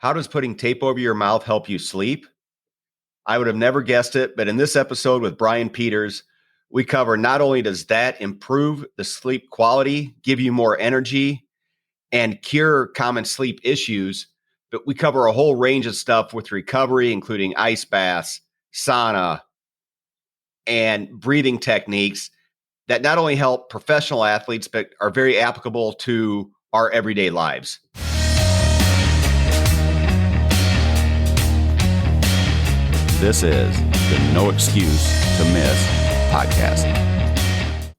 How does putting tape over your mouth help you sleep? I would have never guessed it, but in this episode with Brian Peters, we cover not only does that improve the sleep quality, give you more energy, and cure common sleep issues, but we cover a whole range of stuff with recovery, including ice baths, sauna, and breathing techniques that not only help professional athletes, but are very applicable to our everyday lives. This is the No Excuse to Miss podcast.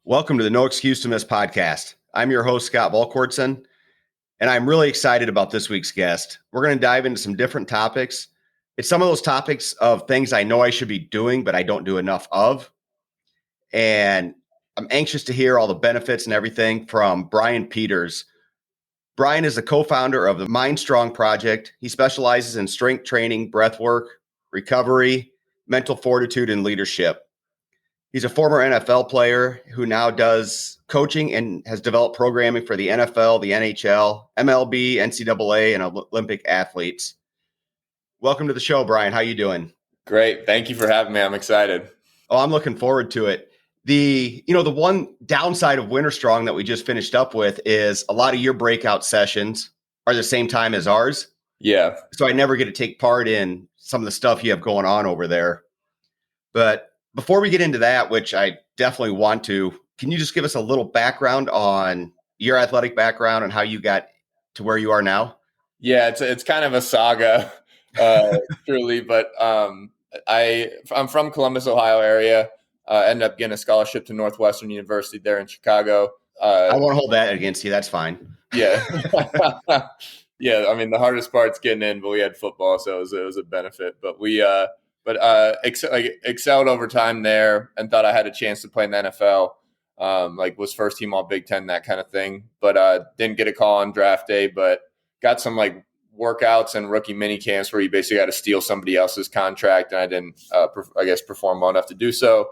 Welcome to the No Excuse to Miss podcast. I'm your host, Scott Volkortson, and I'm really excited about this week's guest. We're going to dive into some different topics. It's some of those topics of things I know I should be doing, but I don't do enough of. And I'm anxious to hear all the benefits and everything from Brian Peters. Brian is the co-founder of the Mind Strong Project. He specializes in strength training, breathwork, recovery, mental fortitude, and leadership. He's a former NFL player who now does coaching and has developed programming for the NFL, the NHL, MLB, NCAA, and Olympic athletes. Welcome to the show, Brian. How you doing? Great. Thank you for having me. I'm excited. Oh, I'm looking forward to it. The one downside of Winter Strong that we just finished up with is a lot of your breakout sessions are the same time as ours. Yeah. So I never get to take part in some of the stuff you have going on over there. But before we get into that, which I definitely want to, can you just give us a little background on your athletic background and how you got to where you are now? Yeah, it's kind of a saga, truly. But I'm from Columbus, Ohio area. Ended up getting a scholarship to Northwestern University there in Chicago. I won't hold that against you. That's fine. Yeah. Yeah, I mean, the hardest part's getting in, but we had football, so it was a benefit. But we excelled over time there and thought I had a chance to play in the NFL. Was first team all Big Ten, that kind of thing. But didn't get a call on draft day, but got some workouts and rookie mini camps where you basically got to steal somebody else's contract, and I didn't, perform well enough to do so.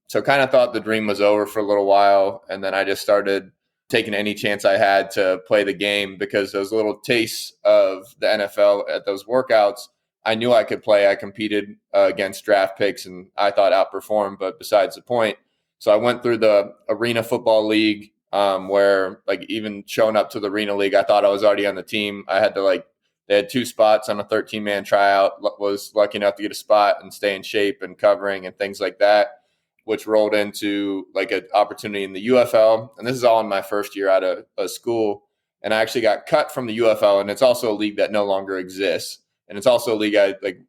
So kind of thought the dream was over for a little while, and then I just started taking any chance I had to play the game because those little tastes of the NFL at those workouts, I knew I could play. I competed against draft picks and I thought outperformed, but besides the point. So I went through the Arena Football League where even showing up to the Arena League, I thought I was already on the team. I had to they had 2 spots on a 13-man tryout, was lucky enough to get a spot and stay in shape and covering and things like that, which rolled into an opportunity in the UFL. And this is all in my first year out of school. And I actually got cut from the UFL, and it's also a league that no longer exists. And it's also a league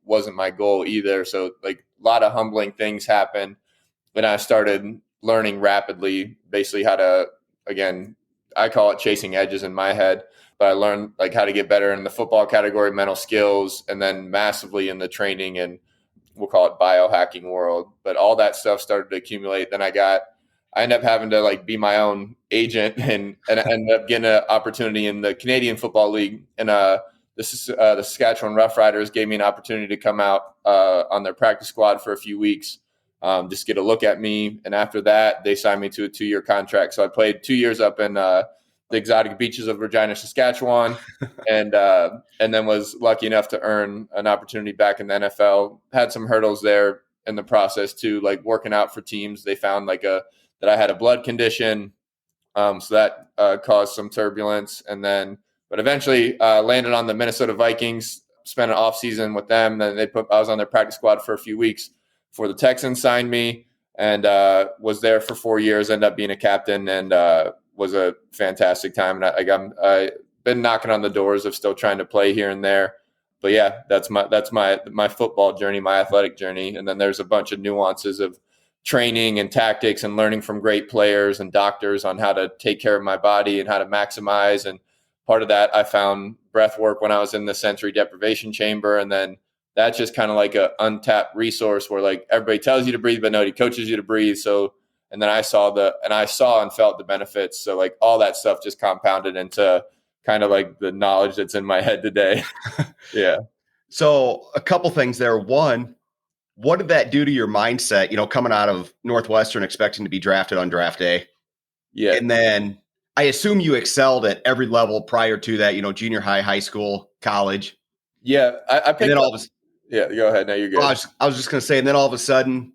wasn't my goal either. So a lot of humbling things happened. And I started learning rapidly, basically how to, again, I call it chasing edges in my head, but I learned how to get better in the football category, mental skills, and then massively in the training and we'll call it biohacking world. But all that stuff started to accumulate. Then I ended up having to be my own agent and ended up getting an opportunity in the Canadian Football League. And the Saskatchewan Roughriders gave me an opportunity to come out on their practice squad for a few weeks, just get a look at me. And after that, they signed me to a 2-year contract. So I played 2 years up in the exotic beaches of Regina, Saskatchewan, and then was lucky enough to earn an opportunity back in the NFL. Had some hurdles there in the process too, working out for teams. They found that I had a blood condition, so that caused some turbulence. But eventually landed on the Minnesota Vikings. Spent an off season with them. Then I was on their practice squad for a few weeks before the Texans signed me, and was there for 4 years. Ended up being a captain and. Was a fantastic time. And I've been knocking on the doors of still trying to play here and there. But yeah, that's my football journey, my athletic journey. And then there's a bunch of nuances of training and tactics and learning from great players and doctors on how to take care of my body and how to maximize. And part of that, I found breath work when I was in the sensory deprivation chamber. And then that's just kind of like a untapped resource where everybody tells you to breathe, but nobody coaches you to breathe. And then I saw and felt the benefits. So all that stuff just compounded into kind of the knowledge that's in my head today. Yeah. So a couple things there. One, what did that do to your mindset, coming out of Northwestern expecting to be drafted on draft day? Yeah. And then I assume you excelled at every level prior to that, junior high, high school, college. Yeah, I And picked then up. Yeah, go ahead. No, you're good. I was just going to say, and then all of a sudden,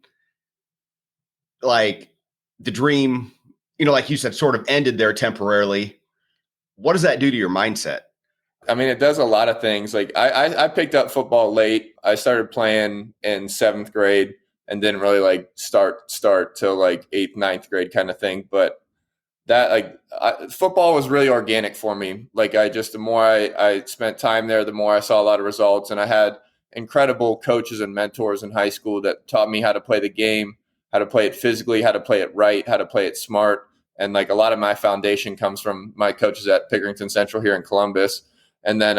like the dream, like you said, sort of ended there temporarily. What does that do to your mindset? I mean, it does a lot of things. Like I picked up football late. I started playing in 7th grade and didn't really like start till like 8th, 9th grade kind of thing. But that football was really organic for me. Like the more I spent time there, the more I saw a lot of results. And I had incredible coaches and mentors in high school that taught me how to play the game, how to play it physically, how to play it right, how to play it smart. And like a lot of my foundation comes from my coaches at Pickerington Central here in Columbus. And then,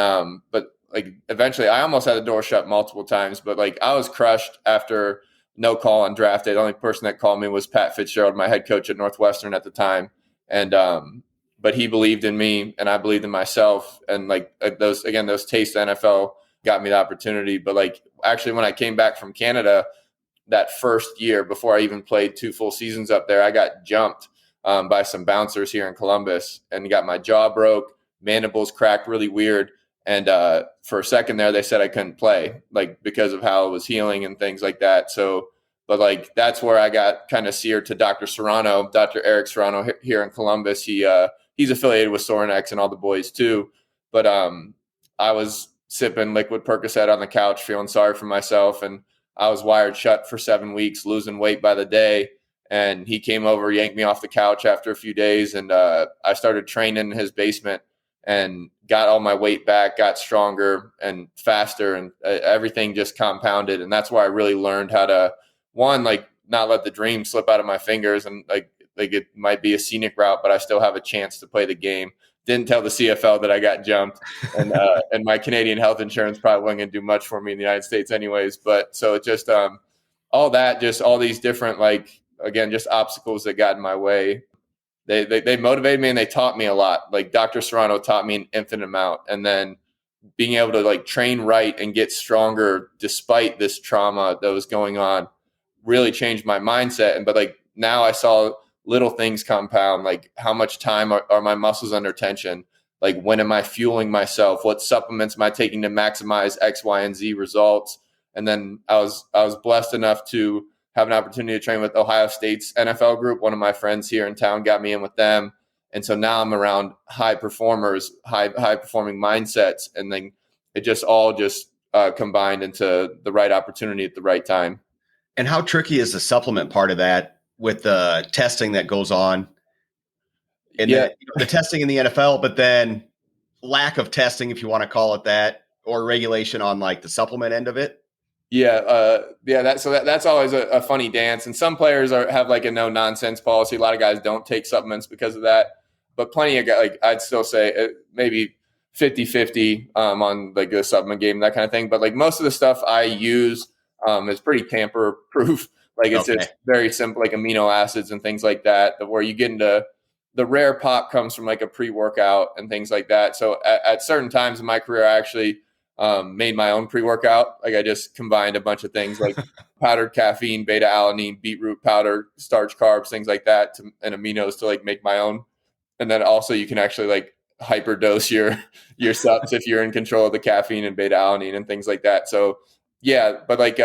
but like eventually I almost had the door shut multiple times, but like I was crushed after no call on draft day. The only person that called me was Pat Fitzgerald, my head coach at Northwestern at the time. And, but he believed in me and I believed in myself. And like those tastes of NFL got me the opportunity. But like, actually when I came back from Canada that first year, before I even played 2 full seasons up there, I got jumped by some bouncers here in Columbus and got my jaw broke, mandibles cracked really weird. And for a second there, they said I couldn't play, like because of how it was healing and things like that. So, but like that's where I got kind of seared to Dr. Serrano, Dr. Eric Serrano here in Columbus. He's affiliated with Sorinex and all the boys too. But I was sipping liquid Percocet on the couch, feeling sorry for myself, and I was wired shut for 7 weeks, losing weight by the day. And he came over, yanked me off the couch after a few days, and I started training in his basement and got all my weight back, got stronger and faster, and everything just compounded. And that's where I really learned how to, one, like not let the dream slip out of my fingers, and like it might be a scenic route, but I still have a chance to play the game. Didn't tell the CFL that I got jumped, and my Canadian health insurance probably wasn't going to do much for me in the United States anyways. But so it just all these different, like, again, just obstacles that got in my way. They motivated me and they taught me a lot. Like Dr. Serrano taught me an infinite amount. And then being able to like train right and get stronger despite this trauma that was going on really changed my mindset. But like now I saw little things compound, like how much time are my muscles under tension? Like when am I fueling myself? What supplements am I taking to maximize X, Y, and Z results? And then I was blessed enough to have an opportunity to train with Ohio State's NFL group. One of my friends here in town got me in with them. And so now I'm around high performers, high performing mindsets. And then it just all combined into the right opportunity at the right time. And how tricky is the supplement part of that with the testing that goes on? And the testing in the NFL, but then lack of testing, if you want to call it that, or regulation on like the supplement end of it. That's always a funny dance. And some players have like a no nonsense policy. A lot of guys don't take supplements because of that, but plenty of guys, like I'd still say maybe 50-50 on like the supplement game, that kind of thing. But like most of the stuff I use is pretty tamper proof. Like it's very simple, like amino acids and things like that, where you get into the rare pop comes from like a pre-workout and things like that. So at certain times in my career, I actually made my own pre-workout. Like I just combined a bunch of things like powdered caffeine, beta alanine, beetroot powder, starch, carbs, things like that, and aminos to like make my own. And then also you can actually like hyperdose your subs if you're in control of the caffeine and beta alanine and things like that. So yeah, but like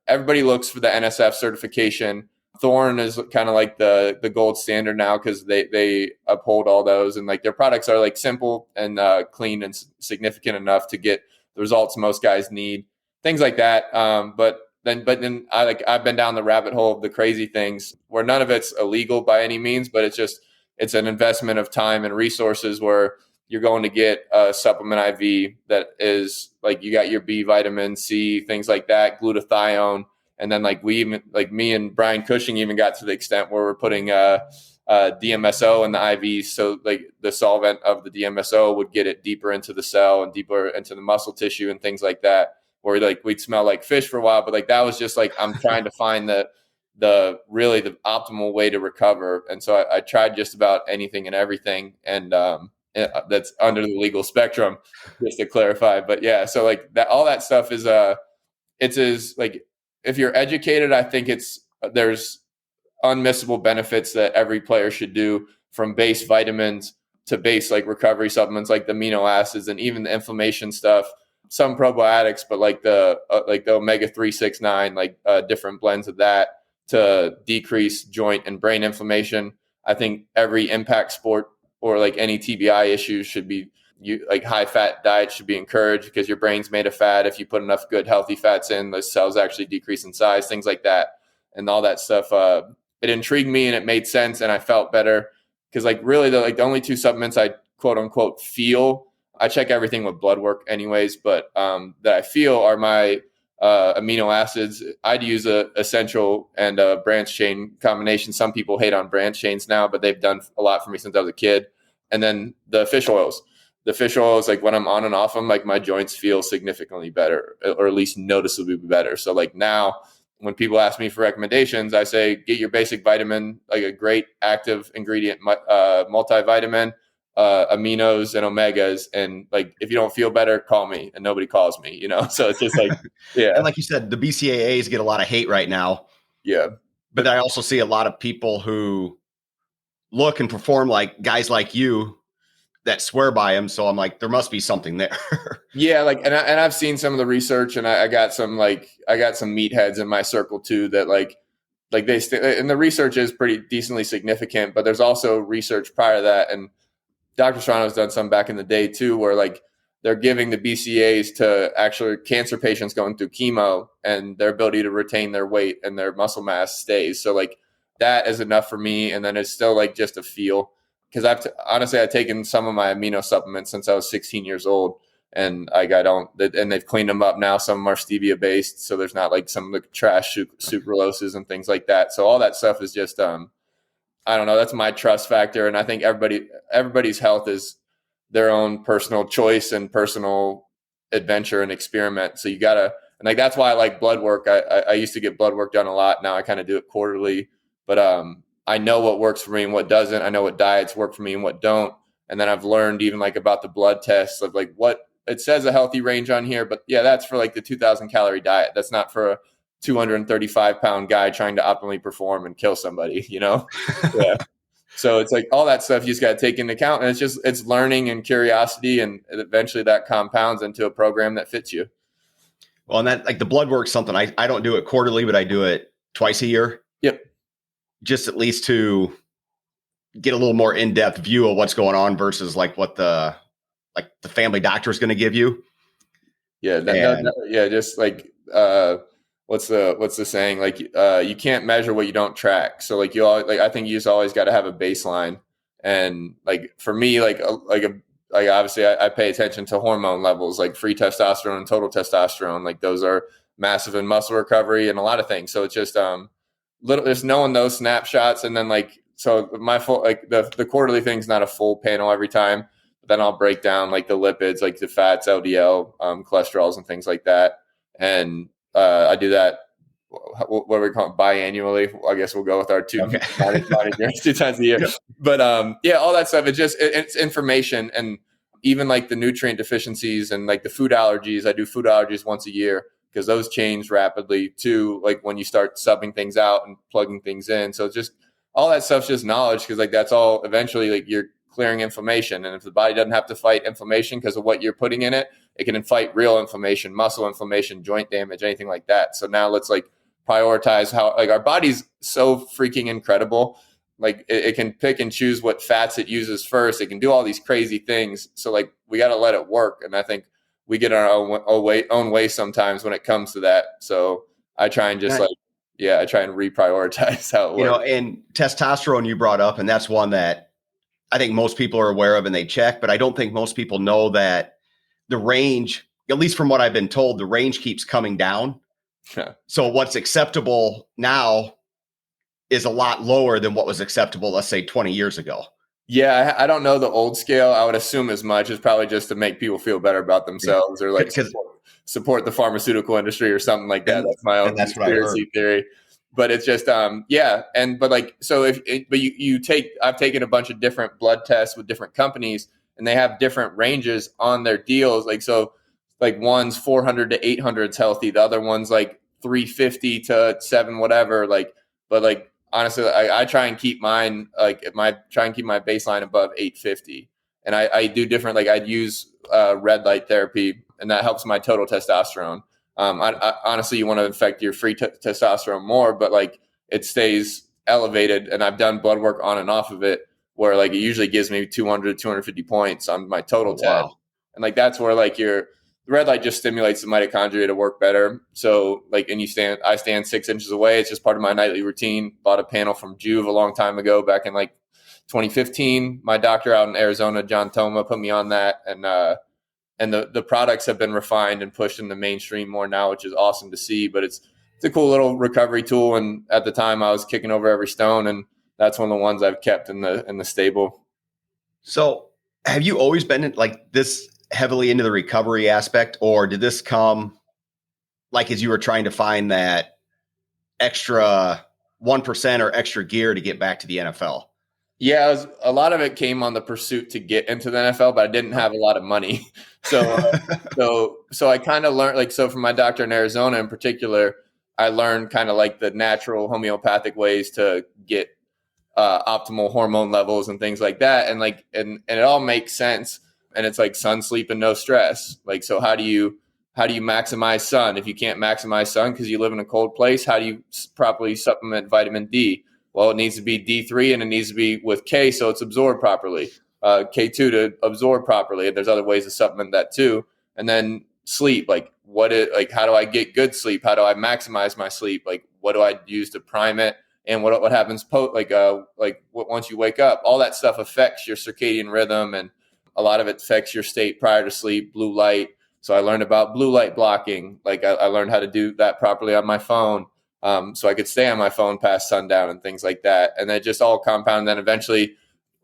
everybody looks for the NSF certification. Thorne is kind of like the gold standard now because they uphold all those, and like their products are like simple and clean and significant enough to get the results most guys need, things like that. But then I've been down the rabbit hole of the crazy things where none of it's illegal by any means, but it's an investment of time and resources where you're going to get a supplement IV that is like you got your B vitamin C, things like that, glutathione. And then like me and Brian Cushing even got to the extent where we're putting DMSO in the IVs. So like the solvent of the DMSO would get it deeper into the cell and deeper into the muscle tissue and things like that, where like we'd smell like fish for a while. But like that was just like I'm trying to find the really the optimal way to recover. And so I tried just about anything and everything. And that's under the legal spectrum, just to clarify. But yeah, so like that, all that stuff is like, if you're educated, I think there's unmissable benefits that every player should do, from base vitamins to base like recovery supplements like the amino acids and even the inflammation stuff. some probiotics, but like the omega 369, different blends of that to decrease joint and brain inflammation. I think every impact sport or like any TBI issues should be high fat diet should be encouraged because your brain's made of fat. If you put enough good healthy fats in, the cells actually decrease in size, things like that, and all that stuff. It intrigued me and it made sense, and I felt better because really the only two supplements I quote unquote feel, I check everything with blood work anyways, but that I feel are my amino acids. I'd use a essential and a branch chain combination. Some people hate on branch chains now, but they've done a lot for me since I was a kid. And then the fish oils. The fish oils, like when I'm on and off them, like my joints feel significantly better, or at least noticeably better. So like now when people ask me for recommendations, I say, get your basic vitamin, like a great active ingredient, multivitamin, aminos and omegas. And like, if you don't feel better, call me, and nobody calls me, So it's just like, yeah. And like you said, the BCAAs get a lot of hate right now. Yeah. But I also see a lot of people who look and perform like guys like you that swear by them. So I'm like, there must be something there. Yeah. And I've seen some of the research, and I got some meatheads in my circle too, that and the research is pretty decently significant, but there's also research prior to that. And Dr. Serrano's done some back in the day too, where they're giving the BCAAs to actually cancer patients going through chemo, and their ability to retain their weight and their muscle mass stays. So that is enough for me. And then it's still just a feel, because I've taken some of my amino supplements since I was 16 years old, and and they've cleaned them up now. Some of them are stevia based, so there's not some of the trash sucraloses and things like that. So all that stuff is just I don't know. That's my trust factor. And I think everybody's health is their own personal choice and personal adventure and experiment. So you gotta, and that's why I like blood work. I used to get blood work done a lot. Now I kind of do it quarterly, but I know what works for me and what doesn't. I know what diets work for me and what don't. And then I've learned even about the blood tests of what it says a healthy range on here, but yeah, that's for the 2,000 calorie diet. That's not for a 235 pound guy trying to optimally perform and kill somebody, Yeah. So it's all that stuff you just got to take into account. And it's learning and curiosity. And eventually that compounds into a program that fits you. Well, and that the blood work, something I don't do it quarterly, but I do it twice a year. Yep. Just at least to get a little more in-depth view of what's going on versus what the family doctor is going to give you. Yeah. What's the saying? You can't measure what you don't track. So I think you just always got to have a baseline. And for me, obviously I pay attention to hormone levels, free testosterone and total testosterone. Those are massive in muscle recovery and a lot of things. So it's just, just knowing those snapshots. And then so my full, the quarterly thing's not a full panel every time, but then I'll break down the lipids, the fats, LDL, cholesterols and things like that. And, I do that. What do we call it? Biannually. I guess we'll go with our two times a year. Yeah. But all that stuff. It's information, and even the nutrient deficiencies and the food allergies. I do food allergies once a year because those change rapidly too. When you start subbing things out and plugging things in. So just all that stuff's just knowledge, because that's all eventually you're clearing inflammation. And if the body doesn't have to fight inflammation because of what you're putting in it, it can fight real inflammation, muscle inflammation, joint damage, anything like that. So now let's prioritize how our body's so freaking incredible. It can pick and choose what fats it uses first. It can do all these crazy things. So we got to let it work. And I think we get our own way sometimes when it comes to that. So I try and just I try and reprioritize how it works. And testosterone you brought up, and that's one that I think most people are aware of and they check, but I don't think most people know that the range, at least from what I've been told, the range keeps coming down. Yeah. So what's acceptable now is a lot lower than what was acceptable, let's say 20 years ago. Yeah. I don't know the old scale. I would assume as much. It's probably just to make people feel better about themselves, or support the pharmaceutical industry or something like that. That's my own conspiracy theory. But it's just, I've taken a bunch of different blood tests with different companies, and they have different ranges on their deals. One's 400 to 800 is healthy. The other one's 350 to 7, whatever. Honestly, I try and keep mine, try and keep my baseline above 850. And I do different, I'd use red light therapy and that helps my total testosterone. Honestly, you want to affect your free testosterone more, but like it stays elevated. And I've done blood work on and off of it where like it usually gives me 200 to 250 points on my total TED. Wow. And like that's where like the red light just stimulates the mitochondria to work better. So like, and I stand 6 inches away. It's just part of my nightly routine. Bought a panel from Juve a long time ago, back in like 2015. My doctor out in Arizona, John Toma, put me on that. And the products have been refined and pushed in the mainstream more now, which is awesome to see. But it's a cool little recovery tool. And at the time I was kicking over every stone, and that's one of the ones I've kept in the stable. So have you always been like this heavily into the recovery aspect, or did this come like as you were trying to find that extra 1% or extra gear to get back to the NFL? Yeah, a lot of it came on the pursuit to get into the NFL, but I didn't have a lot of money. So I kind of learned, like, so from my doctor in Arizona in particular, I learned kind of like the natural homeopathic ways to get optimal hormone levels and things like that. And like, and it all makes sense. And it's like sun, sleep, and no stress. Like, so how do you maximize sun? If you can't maximize sun because you live in a cold place, how do you properly supplement vitamin D? Well, it needs to be D3 and it needs to be with K so it's absorbed properly. K2 to absorb properly. And there's other ways to supplement that too. And then sleep, how do I get good sleep? How do I maximize my sleep? Like, what do I use to prime it? And what happens once you wake up? All that stuff affects your circadian rhythm, and a lot of it affects your state prior to sleep, blue light. So I learned about blue light blocking. Like I learned how to do that properly on my phone. So I could stay on my phone past sundown and things like that. And then just all compounded. Then eventually,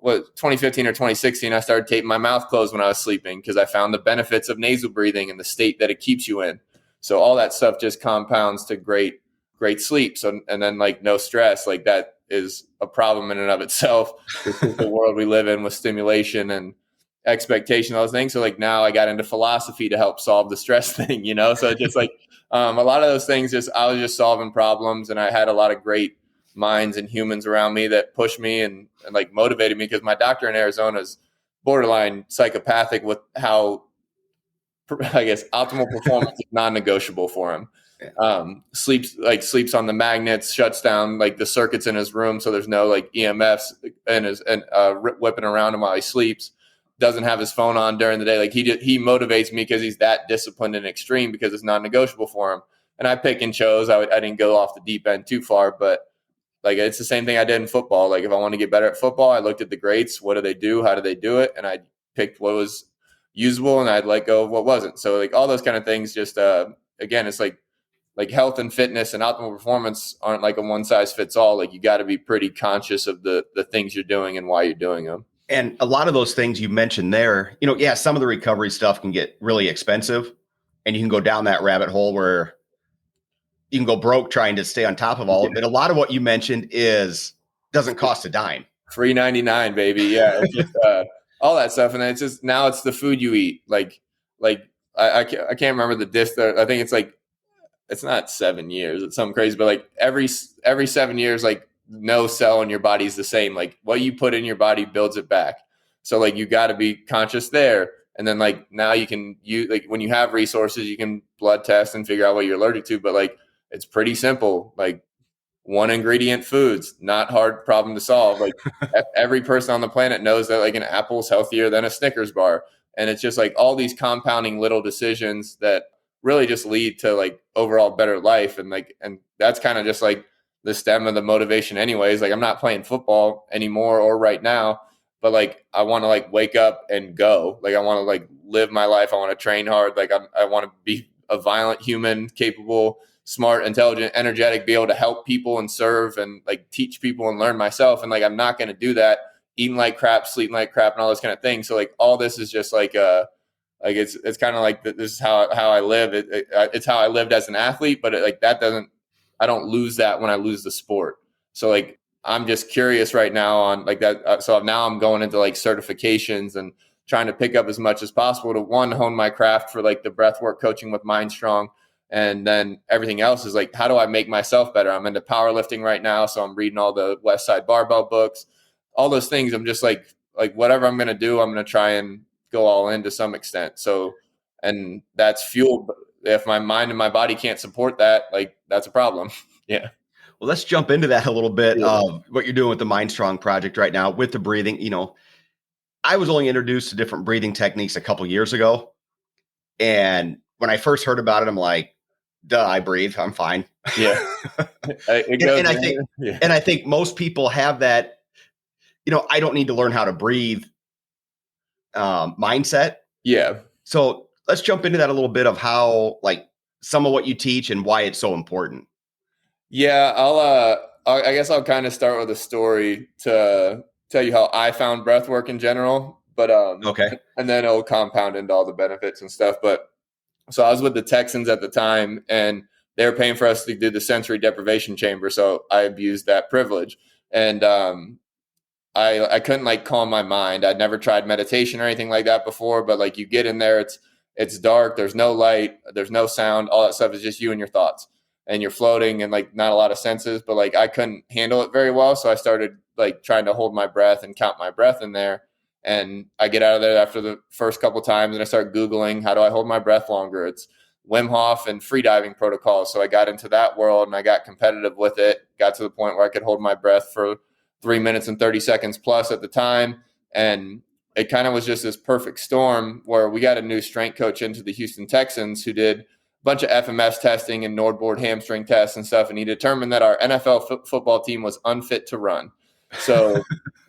2015 or 2016, I started taping my mouth closed when I was sleeping because I found the benefits of nasal breathing and the state that it keeps you in. So all that stuff just compounds to great sleep. So, and then like no stress, like that is a problem in and of itself. This is the world we live in with stimulation and expectation, those things. So like now I got into philosophy to help solve the stress thing, So it's just like a lot of those things, I was just solving problems, and I had a lot of great minds and humans around me that pushed me and like motivated me, because my doctor in Arizona is borderline psychopathic with how, I guess, optimal performance is non-negotiable for him. Sleeps on the magnets, shuts down like the circuits in his room, so there's no like EMFs whipping around him while he sleeps. Doesn't have his phone on during the day. Like he motivates me because he's that disciplined and extreme, because it's non-negotiable for him. And I pick and chose. I didn't go off the deep end too far, but like it's the same thing I did in football. Like if I want to get better at football, I looked at the greats. What do they do? How do they do it? And I picked what was usable, and I'd let go of what wasn't. So like all those kind of things. Just again, it's like health and fitness and optimal performance aren't like a one size fits all. Like you got to be pretty conscious of the things you're doing and why you're doing them. And a lot of those things you mentioned there, some of the recovery stuff can get really expensive, and you can go down that rabbit hole where you can go broke trying to stay on top of all of it. But a lot of what you mentioned doesn't cost a dime. $3.99, baby. Yeah. It's just, all that stuff. And then now it's the food you eat. I can't remember the disc. I think it's like, it's not 7 years. It's something crazy, but like every 7 years, like no cell in your body is the same. Like what you put in your body builds it back. So like you got to be conscious there. And then like now when you have resources, you can blood test and figure out what you're allergic to. But like it's pretty simple. Like one ingredient foods, not hard problem to solve. Like every person on the planet knows that like an apple is healthier than a Snickers bar. And it's just like all these compounding little decisions that really just lead to like overall better life. And that's kind of just like the stem of the motivation anyways. Like I'm not playing football anymore or right now, but like I want to like wake up and go. Like I want to like live my life. I want to train hard. Like I want to be a violent human, capable, smart, intelligent, energetic, be able to help people and serve and like teach people and learn myself. And like I'm not going to do that eating like crap, sleeping like crap, and all those kind of things. So like all this is just like it's kind of like this is how I live. It's how I lived as an athlete, but I don't lose that when I lose the sport. So like, I'm just curious right now on like that. So now I'm going into like certifications and trying to pick up as much as possible to hone my craft for like the breathwork coaching with Mind Strong. And then everything else is like, how do I make myself better? I'm into powerlifting right now. So I'm reading all the West Side Barbell books, all those things. I'm just like whatever I'm going to do, I'm going to try and go all in to some extent. So And that's fueled. If my mind and my body can't support that, like that's a problem. Yeah. Well, let's jump into that a little bit of what you're doing with the Mind Strong project right now with the breathing. I was only introduced to different breathing techniques a couple years ago. And when I first heard about it, I'm like, duh, I breathe. I'm fine. Yeah. And I think most people have that, I don't need to learn how to breathe mindset. Yeah. So let's jump into that a little bit of how, like, some of what you teach and why it's so important. Yeah. I guess I'll kind of start with a story to tell you how I found breath work in general, but, okay. And then it'll compound into all the benefits and stuff. But so I was with the Texans at the time, and they were paying for us to do the sensory deprivation chamber. So I abused that privilege. And, I couldn't like calm my mind. I'd never tried meditation or anything like that before, but like you get in there, it's dark. There's no light. There's no sound. All that stuff is just you and your thoughts, and you're floating and like not a lot of senses, but like I couldn't handle it very well. So I started like trying to hold my breath and count my breath in there. And I get out of there after the first couple times and I start Googling, how do I hold my breath longer? It's Wim Hof and freediving protocols. So I got into that world and I got competitive with it, got to the point where I could hold my breath for 3 minutes and 30 seconds plus at the time. And it kind of was just this perfect storm where we got a new strength coach into the Houston Texans who did a bunch of FMS testing and Nordboard hamstring tests and stuff. And he determined that our NFL football team was unfit to run. So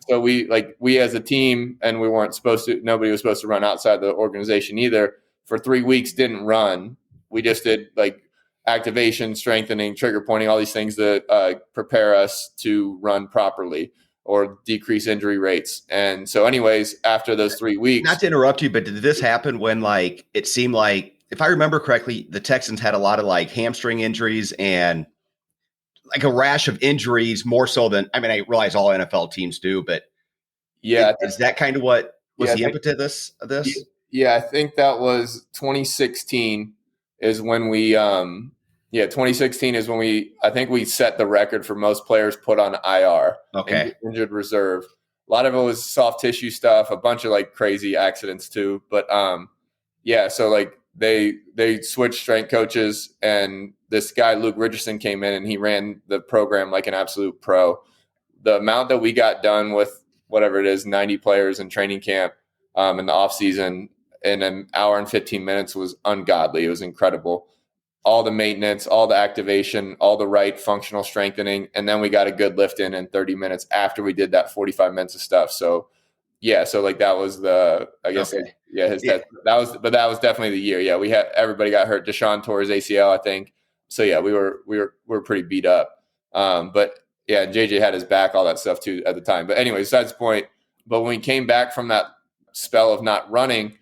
we as a team, and nobody was supposed to run outside the organization either, for 3 weeks didn't run. We just did like activation, strengthening, trigger pointing, all these things that prepare us to run properly or decrease injury rates. And so anyways, after those 3 weeks. Not to interrupt you, but did this happen when like it seemed like, if I remember correctly, the Texans had a lot of like hamstring injuries and like a rash of injuries more so than, I mean, I realize all NFL teams do, but yeah, is that kind of what was the impetus of this? Yeah, I think that was 2016 is when we 2016 is when I think we set the record for most players put on IR. Okay. Injured reserve. A lot of it was soft tissue stuff, a bunch of like crazy accidents too. But so like they switched strength coaches, and this guy, Luke Richardson, came in and he ran the program like an absolute pro. The amount that we got done with whatever it is, 90 players in training camp in the off season in an hour and 15 minutes was ungodly. It was incredible. All the maintenance, all the activation, all the right functional strengthening. And then we got a good lift in 30 minutes after we did that 45 minutes of stuff. So yeah, so like that was the, I guess, okay. That was definitely the year. Yeah, everybody got hurt. Deshaun tore his ACL, I think. So yeah, we were pretty beat up. But yeah, and JJ had his back, all that stuff too at the time. But anyway, besides the point. But when we came back from that spell of not running,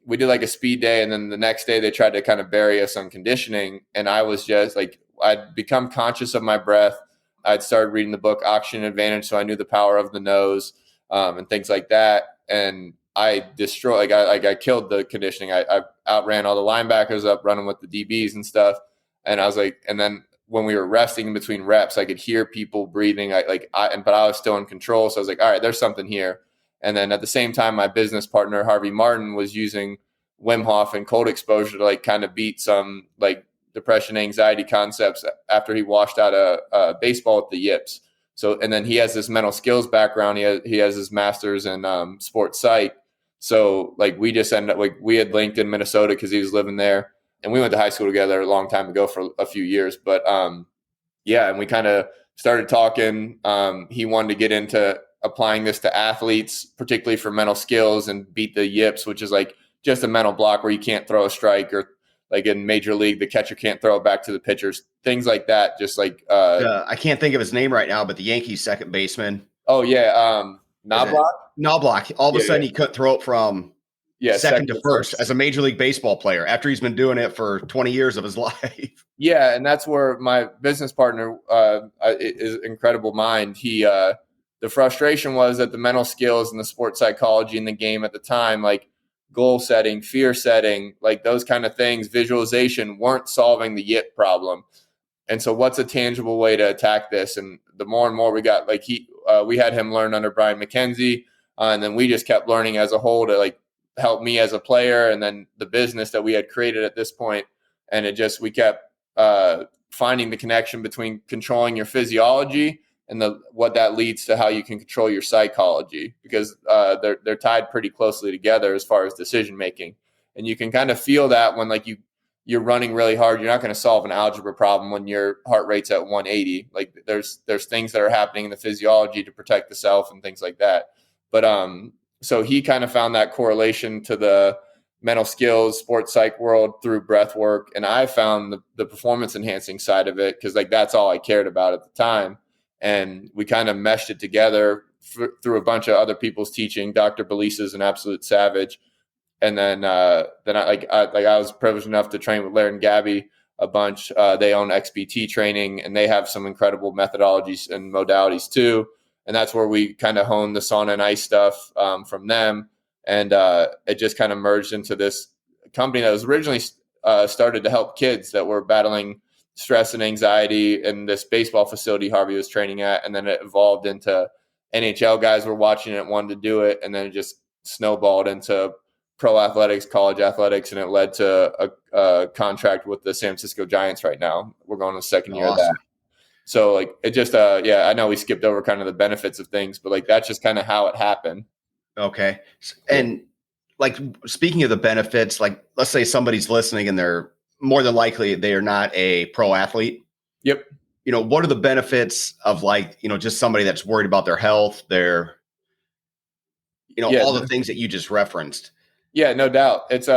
we did like a speed day, and then the next day they tried to kind of bury us on conditioning. And I was just like, I'd become conscious of my breath. I'd started reading the book Oxygen Advantage, so I knew the power of the nose and things like that. And I destroyed, I killed the conditioning. I outran all the linebackers up running with the DBs and stuff. And I was like, and then when we were resting in between reps, I could hear people breathing. But I was still in control. So I was like, all right, there's something here. And then at the same time, my business partner, Harvey Martin, was using Wim Hof and cold exposure to like kind of beat some like depression, anxiety concepts after he washed out a baseball with the yips. So, and then he has this mental skills background. He has his master's in sports psych. So like we just ended up, like we had linked in Minnesota because he was living there, and we went to high school together a long time ago for a few years. But and we kind of started talking. He wanted to get into applying this to athletes, particularly for mental skills, and beat the yips, which is like just a mental block where you can't throw a strike, or like in Major League, the catcher can't throw it back to the pitchers, things like that. Just like I can't think of his name right now, but the Yankees second baseman. Oh yeah, Knobloch. All of a sudden, he couldn't throw it from second to first as a Major League Baseball player after he's been doing it for 20 years of his life. Yeah, and that's where my business partner is incredible mind. He the frustration was that the mental skills and the sports psychology in the game at the time, like goal setting, fear setting, like those kind of things, visualization, weren't solving the yip problem. And so what's a tangible way to attack this? And the more and more we got, like we had him learn under Brian McKenzie, and then we just kept learning as a whole to like helped me as a player, and then the business that we had created at this point. And we kept finding the connection between controlling your physiology and what that leads to how you can control your psychology, because they're tied pretty closely together as far as decision making. And you can kind of feel that when like you're running really hard. You're not going to solve an algebra problem when your heart rate's at 180. Like there's things that are happening in the physiology to protect the self and things like that. But so he kind of found that correlation to the mental skills, sports psych world through breath work. And I found the performance enhancing side of it, because like that's all I cared about at the time. And we kind of meshed it together through a bunch of other people's teaching. Dr. Belize is an absolute savage. And then I was privileged enough to train with Larry and Gabby a bunch. They own XPT training, and they have some incredible methodologies and modalities too. And that's where we kind of honed the sauna and ice stuff from them. And it just kind of merged into this company that was originally started to help kids that were battling stress and anxiety in this baseball facility Harvey was training at. And then it evolved into NHL guys were watching it, wanted to do it. And then it just snowballed into pro athletics, college athletics, and it led to a contract with the San Francisco Giants right now. We're going to the second year of that. So like it just, I know we skipped over kind of the benefits of things, but like that's just kind of how it happened. Okay. And like, speaking of the benefits, like let's say somebody's listening and they're more than likely they are not a pro athlete. Yep. You know, what are the benefits of like, you know, just somebody that's worried about their health, their, you know, all the things that you just referenced? Yeah, no doubt. It's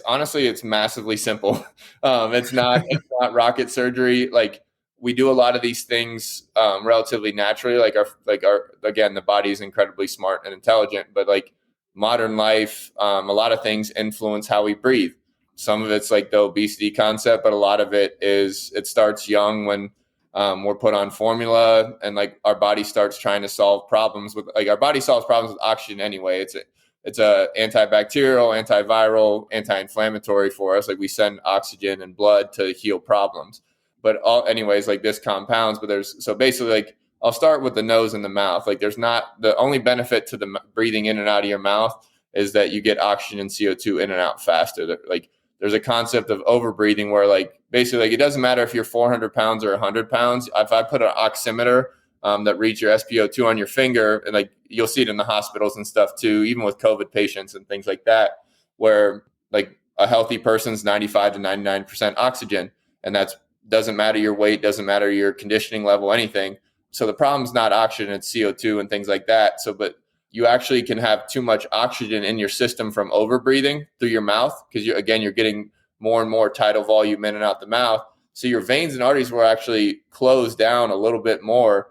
honestly, it's massively simple. It's not rocket surgery. Like we do a lot of these things relatively naturally. Like our again, the body is incredibly smart and intelligent, but like modern life, a lot of things influence how we breathe. Some of it's like the obesity concept, but a lot of it starts young when we're put on formula, and like our body starts trying to solve problems with, like, our body solves problems with oxygen anyway. It's a antibacterial, antiviral, anti-inflammatory for us. Like we send oxygen and blood to heal problems. But anyways, like this compounds, but so basically like I'll start with the nose and the mouth. Like the only benefit to the breathing in and out of your mouth is that you get oxygen and CO2 in and out faster. Like there's a concept of overbreathing where like basically like it doesn't matter if you're 400 pounds or 100 pounds. If I put an oximeter that reads your SpO2 on your finger, and like you'll see it in the hospitals and stuff too, even with COVID patients and things like that, where like a healthy person's 95 to 99% oxygen, and that's doesn't matter your weight, doesn't matter your conditioning level, anything. So the problem's not oxygen, it's CO2 and things like that. So, but you actually can have too much oxygen in your system from overbreathing through your mouth, because you're getting more and more tidal volume in and out the mouth. So your veins and arteries will actually close down a little bit more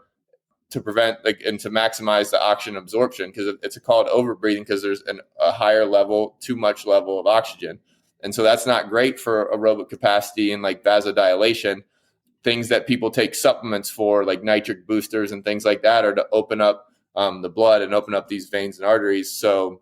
to prevent and to maximize the oxygen absorption, because it's called overbreathing because there's a higher level, too much level of oxygen. And so that's not great for aerobic capacity and like vasodilation. Things that people take supplements for, like nitric boosters and things like that, are to open up the blood and open up these veins and arteries. So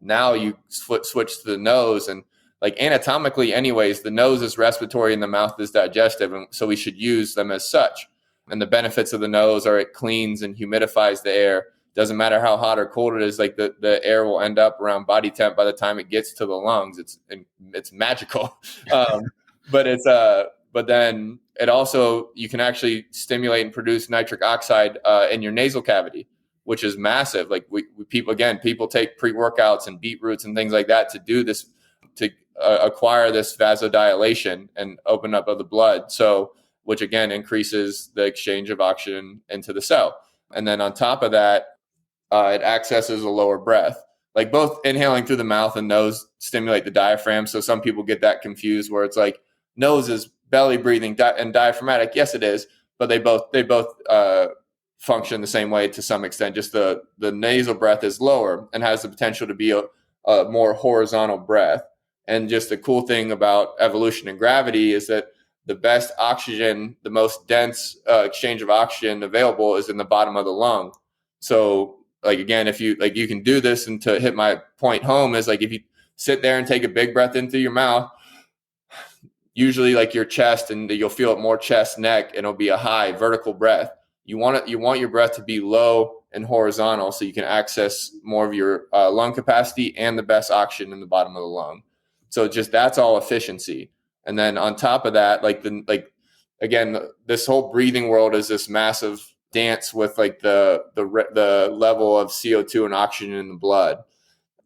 now you switch to the nose, and like anatomically anyways, the nose is respiratory and the mouth is digestive. And so we should use them as such. And the benefits of the nose are it cleans and humidifies the air. Doesn't matter how hot or cold it is, like the air will end up around body temp by the time it gets to the lungs. It's magical. But then it also, you can actually stimulate and produce nitric oxide in your nasal cavity, which is massive. Like people take pre-workouts and beetroots and things like that to do this, to acquire this vasodilation and open up of the blood. So, which again increases the exchange of oxygen into the cell. And then on top of that, it accesses a lower breath. Like both inhaling through the mouth and nose stimulate the diaphragm. So some people get that confused where it's like nose is belly breathing and diaphragmatic. Yes, it is, but they both function the same way to some extent. Just the nasal breath is lower and has the potential to be a more horizontal breath. And just the cool thing about evolution and gravity is that the best oxygen, the most dense exchange of oxygen available is in the bottom of the lung. So like, again, if you like, you can do this, and to hit my point home is like, if you sit there and take a big breath in through your mouth, usually like your chest, and you'll feel it more chest, neck, and it'll be a high vertical breath. You want your breath to be low and horizontal, so you can access more of your lung capacity and the best oxygen in the bottom of the lung. So just that's all efficiency. And then on top of that, again, this whole breathing world is this massive dance with like the level of CO2 and oxygen in the blood.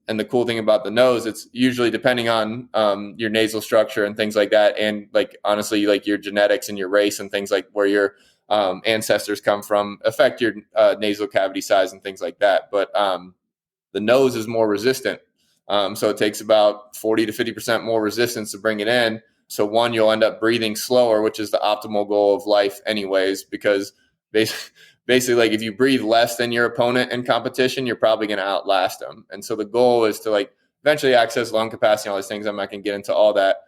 And the cool thing about the nose, it's usually depending on your nasal structure and things like that, and like honestly, like your genetics and your race and things like where your ancestors come from affect your nasal cavity size and things like that. But the nose is more resistant, so it takes about 40 to 50% more resistance to bring it in. So one, you'll end up breathing slower, which is the optimal goal of life, anyways, because basically, like if you breathe less than your opponent in competition, you're probably going to outlast them. And so the goal is to like eventually access lung capacity and all these things. I'm not going to get into all that,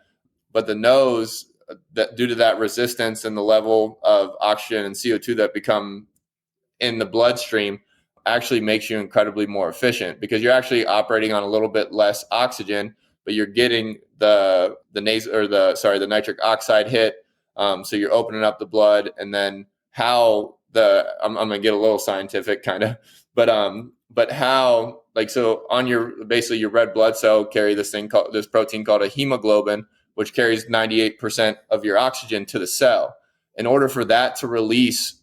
but the nose, that due to that resistance and the level of oxygen and CO2 that become in the bloodstream, actually makes you incredibly more efficient, because you're actually operating on a little bit less oxygen, but you're getting the nitric oxide hit. So you're opening up the blood, and then how I'm going to get a little scientific kind of, but how, like, so on your red blood cell carry this protein called a hemoglobin, which carries 98% of your oxygen to the cell. In order for that to release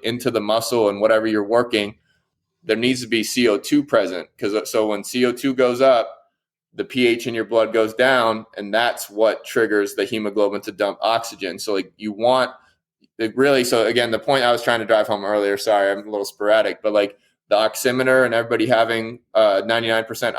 into the muscle and whatever you're working, there needs to be CO2 present, so when CO2 goes up, the pH in your blood goes down, and that's what triggers the hemoglobin to dump oxygen. So like you want it really, so again, the point I was trying to drive home earlier, sorry, I'm a little sporadic, but like the oximeter and everybody having 99%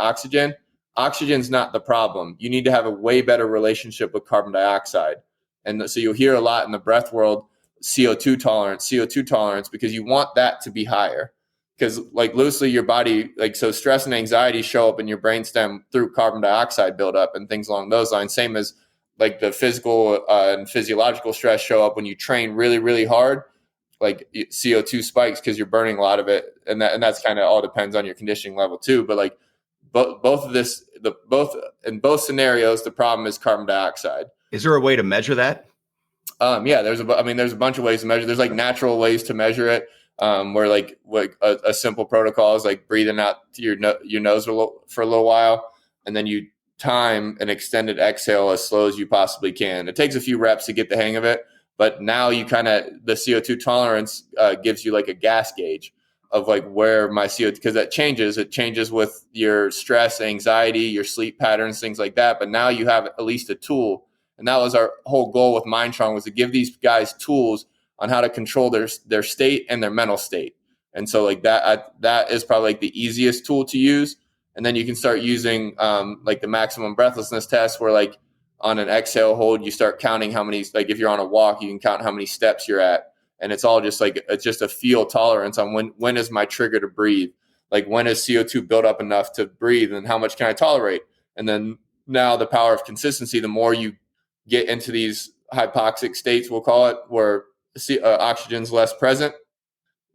oxygen's not the problem. You need to have a way better relationship with carbon dioxide. And so you'll hear a lot in the breath world, CO2 tolerance, because you want that to be higher. Because like loosely your body, like, so stress and anxiety show up in your brainstem through carbon dioxide buildup and things along those lines. Same as like the physical and physiological stress show up when you train really, really hard, like CO2 spikes because you're burning a lot of it. And that's kind of all depends on your conditioning level too. But like in both scenarios, the problem is carbon dioxide. Is there a way to measure that? Yeah, there's a bunch of ways to measure. There's like natural ways to measure it. Where like a simple protocol is like breathing out to your nose for a little while, and then you time an extended exhale as slow as you possibly can. It takes a few reps to get the hang of it, but now you the CO2 tolerance gives you like a gas gauge of like where my CO2, because it changes with your stress, anxiety, your sleep patterns, things like that. But now you have at least a tool, and that was our whole goal with Mindstrong, was to give these guys tools on how to control their state and their mental state. And so like that is probably like the easiest tool to use. And then you can start using like the maximum breathlessness test, where like on an exhale hold, you start counting how many, like if you're on a walk, you can count how many steps you're at. And it's all just like, it's just a feel tolerance on when is my trigger to breathe? Like when is CO2 built up enough to breathe, and how much can I tolerate? And then now the power of consistency, the more you get into these hypoxic states, we'll call it, where oxygen's less present,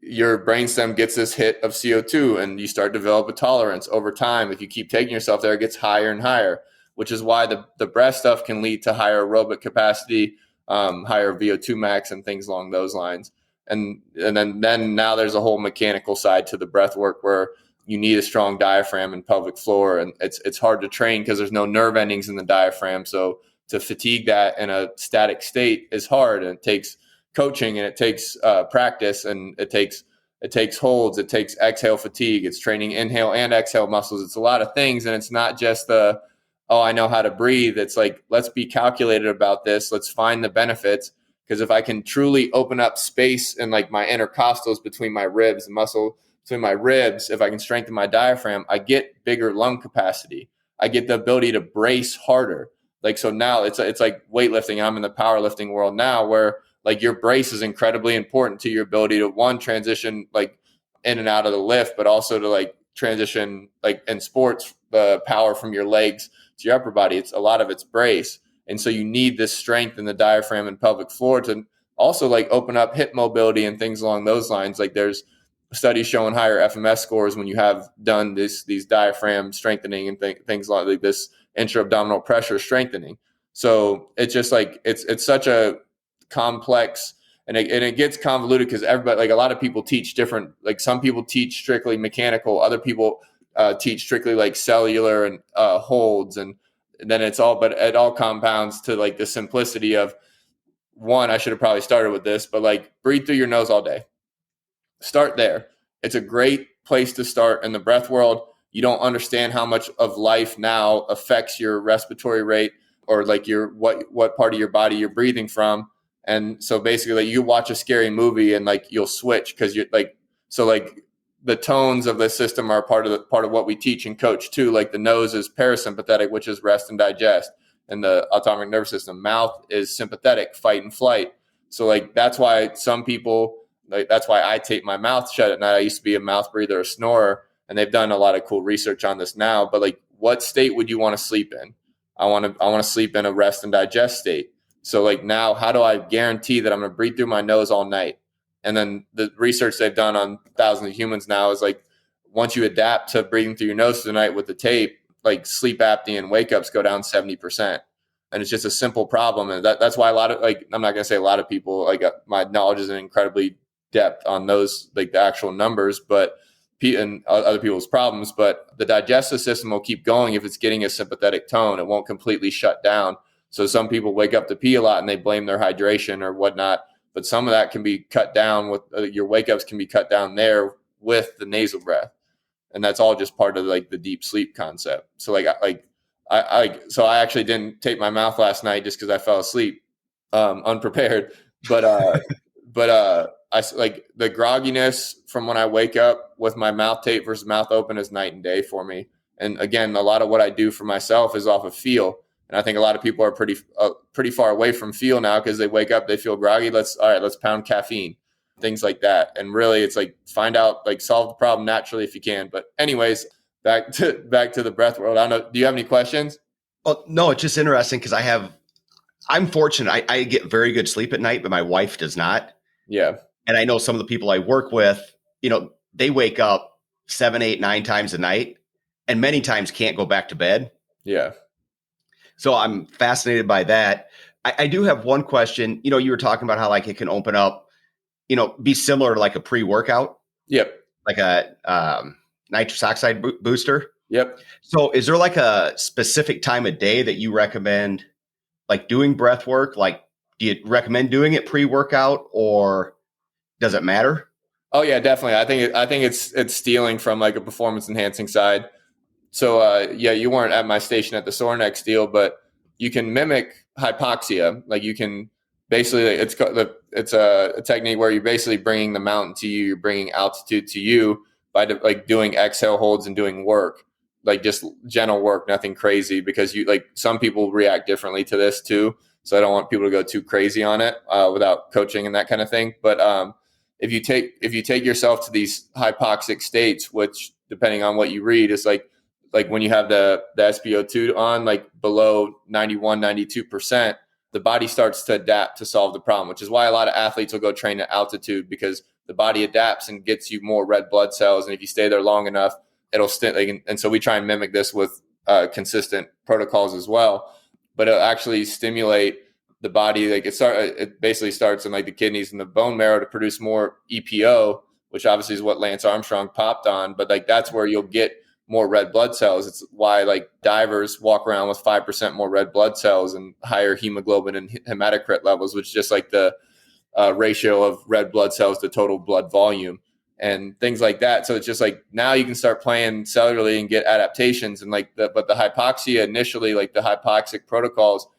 your brainstem gets this hit of CO2 and you start to develop a tolerance over time. If you keep taking yourself there, it gets higher and higher, which is why the breath stuff can lead to higher aerobic capacity, higher VO2 max and things along those lines. And then now there's a whole mechanical side to the breath work where you need a strong diaphragm and pelvic floor. And it's hard to train because there's no nerve endings in the diaphragm. So to fatigue that in a static state is hard, and it takes coaching, and it takes practice, and it takes holds, it takes exhale fatigue, it's training inhale and exhale muscles. It's a lot of things, and it's not just I know how to breathe. It's like, let's be calculated about this. Let's find the benefits, because if I can truly open up space in like my intercostals between my ribs, the muscle between my ribs, if I can strengthen my diaphragm, I get bigger lung capacity. I get the ability to brace harder. Like, so now it's like weightlifting. I'm in the powerlifting world now, where like your brace is incredibly important to your ability to, one, transition like in and out of the lift, but also to like transition like in sports, the power from your legs to your upper body. It's a lot of it's brace. And so you need this strength in the diaphragm and pelvic floor to also like open up hip mobility and things along those lines. Like there's studies showing higher FMS scores when you have done these diaphragm strengthening and things like this intra-abdominal pressure strengthening. So it's just like, it's such a complex And it gets convoluted because everybody, like a lot of people teach different, like some people teach strictly mechanical, other people teach strictly like cellular and holds. And then but it all compounds to like the simplicity of one, I should have probably started with this, but like breathe through your nose all day. Start there. It's a great place to start in the breath world. You don't understand how much of life now affects your respiratory rate or like what part of your body you're breathing from. And so basically like you watch a scary movie and like you'll switch because you're like, so like the tones of the system are part of what we teach and coach too. Like the nose is parasympathetic, which is rest and digest, and the autonomic nervous system. Mouth is sympathetic, fight and flight. So like that's why some people, like that's why I tape my mouth shut at night. I used to be a mouth breather, a snorer, and they've done a lot of cool research on this now. But like, what state would you want to sleep in? I want to sleep in a rest and digest state. So like now, how do I guarantee that I'm going to breathe through my nose all night? And then the research they've done on thousands of humans now is like, once you adapt to breathing through your nose through the night with the tape, like sleep apnea and wake ups go down 70%. And it's just a simple problem. And that's why a lot of, like, I'm not going to say a lot of people, like my knowledge is incredibly depth on those, like the actual numbers, but and other people's problems, but the digestive system will keep going if it's getting a sympathetic tone. It won't completely shut down. So some people wake up to pee a lot and they blame their hydration or whatnot, but some of that can be cut down with your wake ups can be cut down there with the nasal breath. And that's all just part of like the deep sleep concept. So so I actually didn't tape my mouth last night just because I fell asleep unprepared, but I like the grogginess from when I wake up with my mouth tape versus mouth open is night and day for me. And again, a lot of what I do for myself is off of feel. And I think a lot of people are pretty far away from feel now because they wake up, they feel groggy. Let's pound caffeine, things like that. And really it's like find out, like solve the problem naturally if you can. But anyways, back to the breath world. I don't know. Do you have any questions? Well, no, it's just interesting because I'm fortunate. I get very good sleep at night, but my wife does not. Yeah. And I know some of the people I work with, they wake up 7, 8, 9 times a night and many times can't go back to bed. Yeah. So I'm fascinated by that. I do have one question. You were talking about how like it can open up, be similar to like a pre-workout. Yep. Like a nitrous oxide booster. Yep. So is there like a specific time of day that you recommend like doing breath work? Like, do you recommend doing it pre-workout or does it matter? Oh yeah, definitely. I think it's stealing from like a performance enhancing side. So you weren't at my station at the Sornex deal, but you can mimic hypoxia. Like you can basically, it's a technique where you're basically bringing the mountain to you. You're bringing altitude to you by like doing exhale holds and doing work, like just gentle work, nothing crazy. Because some people react differently to this too. So I don't want people to go too crazy on it without coaching and that kind of thing. But if you take yourself to these hypoxic states, which depending on what you read is like when you have the SpO2 on like below 91, 92%, the body starts to adapt to solve the problem, which is why a lot of athletes will go train at altitude because the body adapts and gets you more red blood cells. And if you stay there long enough, it'll and so we try and mimic this with consistent protocols as well. But it'll actually stimulate the body. Like it basically starts in like the kidneys and the bone marrow to produce more EPO, which obviously is what Lance Armstrong popped on. But like that's where you'll get more red blood cells. It's why like divers walk around with 5% more red blood cells and higher hemoglobin and hematocrit levels, which is just like the ratio of red blood cells to total blood volume and things like that. So it's just like now you can start playing cellularly and get adaptations and but the hypoxia initially, like the hypoxic protocols,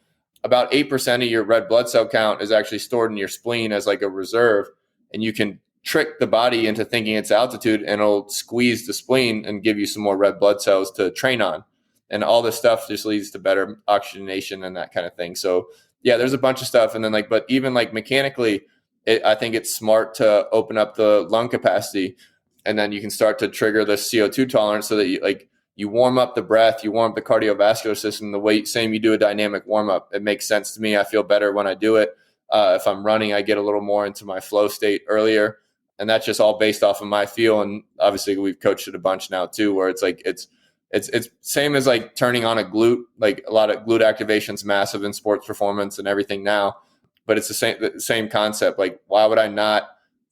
about 8% of your red blood cell count is actually stored in your spleen as like a reserve. And you can trick the body into thinking it's altitude and it'll squeeze the spleen and give you some more red blood cells to train on. And all this stuff just leads to better oxygenation and that kind of thing. So yeah, there's a bunch of stuff. And then but even like mechanically, I think it's smart to open up the lung capacity and then you can start to trigger the CO2 tolerance so that you warm up the breath, you warm up the cardiovascular system the way same you do a dynamic warm up. It makes sense to me. I feel better when I do it. If I'm running, I get a little more into my flow state earlier. And that's just all based off of my feel. And obviously we've coached it a bunch now too, where it's like, it's same as like turning on a glute, like a lot of glute activation's massive in sports performance and everything now. but it's the same concept. Like, why would I not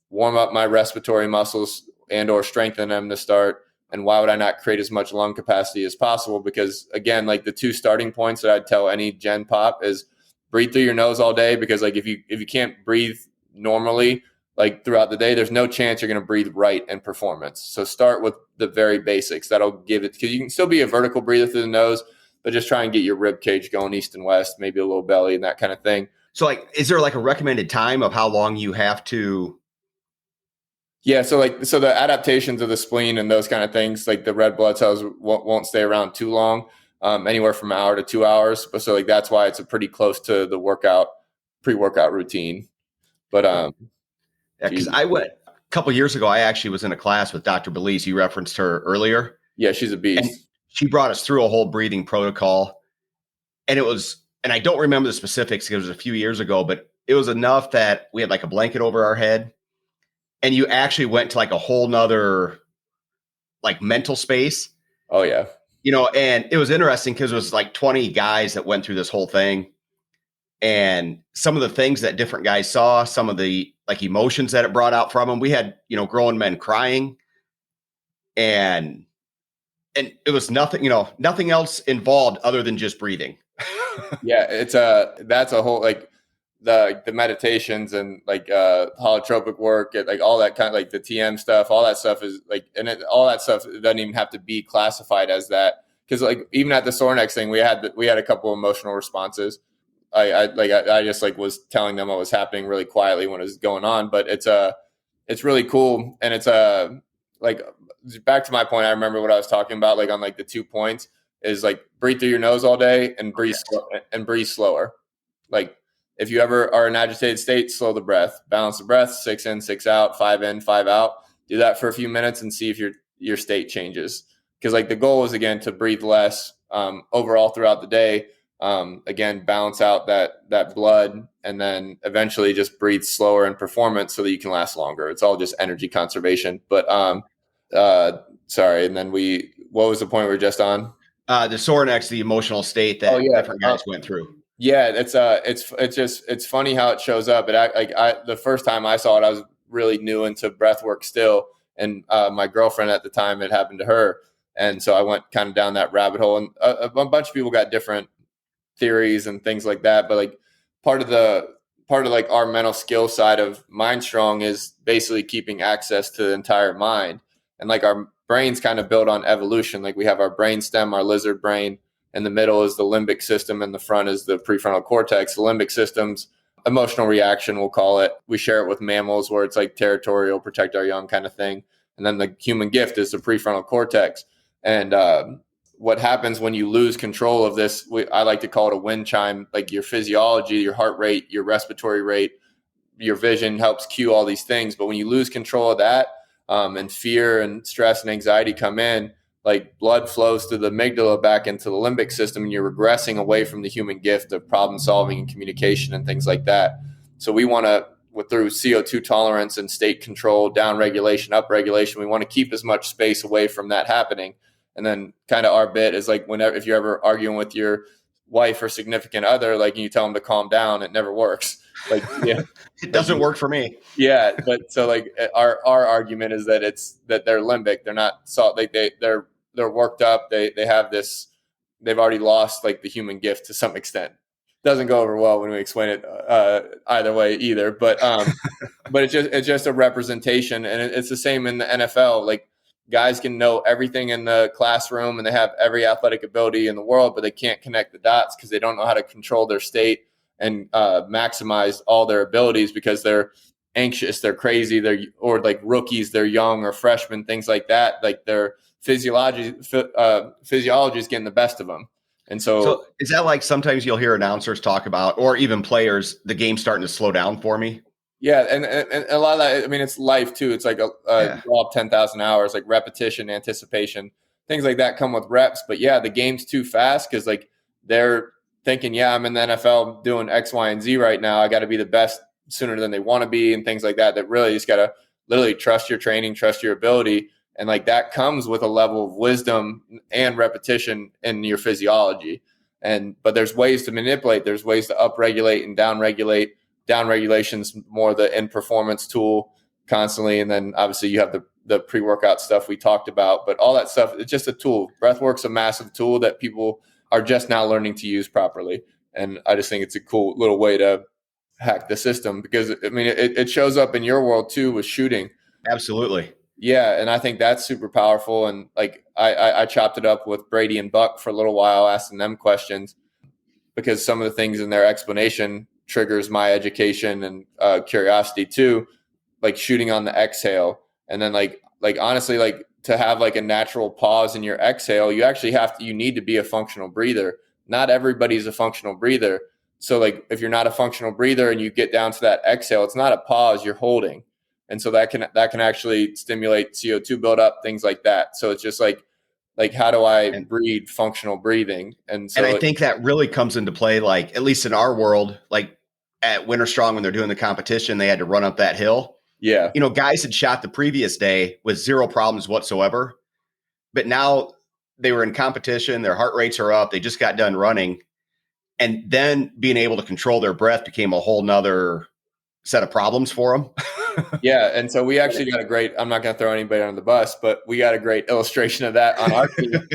warm up my respiratory muscles and or strengthen them to start? And why would I not create as much lung capacity as possible? Because again, like the two starting points that I'd tell any Gen Pop is breathe through your nose all day. Because like if you can't breathe normally, like throughout the day, there's no chance you're going to breathe right in performance. So start with the very basics. That'll give it, because you can still be a vertical breather through the nose, but just try and get your rib cage going east and west, maybe a little belly and that kind of thing. So like, is there like a recommended time of how long you have to? Yeah. So the adaptations of the spleen and those kind of things, like the red blood cells won't stay around too long, anywhere from an hour to 2 hours. But so like, that's why it's a pretty close to the pre-workout routine. But, because I went a couple of years ago, I actually was in a class with Dr. Belize. You referenced her earlier. Yeah, she's a beast. And she brought us through a whole breathing protocol. And I don't remember the specifics because it was a few years ago, but it was enough that we had like a blanket over our head. And you actually went to like a whole nother like mental space. Oh yeah. And it was interesting because it was like 20 guys that went through this whole thing. And some of the things that different guys saw, some of the like emotions that it brought out from them. We had, grown men crying, and it was nothing, nothing else involved other than just breathing. Yeah. That's a whole, like the meditations and like holotropic work, like all that kind of like the TM stuff, all that stuff is like, all that stuff doesn't even have to be classified as that. Cause like even at the Sornex thing, we had a couple emotional responses. I just like was telling them what was happening really quietly when it was going on, but it's really cool. And it's like back to my point. I remember what I was talking about, like on like the 2 points is like breathe through your nose all day and breathe slower. Like if you ever are in agitated state, slow the breath, balance the breath, 6 in, 6 out, 5 in, 5 out. Do that for a few minutes and see if your state changes. Because like the goal is again to breathe less overall throughout the day. Again, balance out that blood, and then eventually just breathe slower in performance so that you can last longer. It's all just energy conservation. But sorry. And then what was the point we were just on? The Sornex, the emotional state that different guys went through. Yeah, it's funny how it shows up. The first time I saw it, I was really new into breathwork still, and my girlfriend at the time, it happened to her, and so I went kind of down that rabbit hole. And a bunch of people got different theories and things like that, but like part of like our mental skill side of Mind Strong is basically keeping access to the entire mind, and like our brain's kind of built on evolution. Like we have our brain stem, our lizard brain. In the middle is the limbic system, and the front is the prefrontal cortex. The limbic system's emotional reaction, we'll call it. We share it with mammals where it's like territorial, protect our young kind of thing. And then the human gift is the prefrontal cortex. And what happens when you lose control of this, I like to call it a wind chime, like your physiology, your heart rate, your respiratory rate, your vision helps cue all these things. But when you lose control of that and fear and stress and anxiety come in, like blood flows through the amygdala back into the limbic system, and you're regressing away from the human gift of problem solving and communication and things like that. So we want to, through CO2 tolerance and state control, down regulation, up regulation, we want to keep as much space away from that happening. And then kind of our bit is like if you're ever arguing with your wife or significant other, like you tell them to calm down, it never works. Like, yeah, it doesn't work for me. Yeah. But so like our argument is that they're limbic. They're not they're worked up. They have this, they've already lost like the human gift to some extent. Doesn't go over well when we explain it either way either. But it's just a representation. And it's the same in the NFL. Like guys can know everything in the classroom and they have every athletic ability in the world, but they can't connect the dots because they don't know how to control their state and maximize all their abilities because they're anxious, they're crazy, or like rookies, they're young or freshmen, things like that. Like their physiology is getting the best of them. And so is that like sometimes you'll hear announcers talk about, or even players, the game's starting to slow down for me? Yeah. And a lot of that, I mean, it's life too. It's like all 10,000 hours, like repetition, anticipation, things like that come with reps. But yeah, the game's too fast because like they're thinking, yeah, I'm in the NFL doing X, Y, and Z right now. I got to be the best sooner than they want to be and things like that. That really just got to literally trust your training, trust your ability. And like that comes with a level of wisdom and repetition in your physiology. But there's ways to manipulate. There's ways to upregulate and downregulate down regulation's more the in performance tool constantly. And then obviously you have the pre-workout stuff we talked about, but all that stuff, it's just a tool. Breathwork's a massive tool that people are just now learning to use properly. And I just think it's a cool little way to hack the system, because I mean, it shows up in your world too with shooting. Absolutely. Yeah. And I think that's super powerful. And like, I chopped it up with Brady and Buck for a little while, asking them questions, because some of the things in their explanation triggers my education and curiosity too, like shooting on the exhale. And then like honestly, like to have like a natural pause in your exhale, you need to be a functional breather. Not everybody's a functional breather. So like if you're not a functional breather and you get down to that exhale, it's not a pause, you're holding. And so that can actually stimulate CO2 buildup, things like that. So it's just like how do I breed functional breathing? And I think that really comes into play, like at least in our world, like at Winter Strong, when they're doing the competition, they had to run up that hill. Yeah. You know, guys had shot the previous day with zero problems whatsoever, but now they were in competition, their heart rates are up, they just got done running. And then being able to control their breath became a whole nother set of problems for them. Yeah. And so we actually got I'm not going to throw anybody on the bus, but we got a great illustration of that on our team.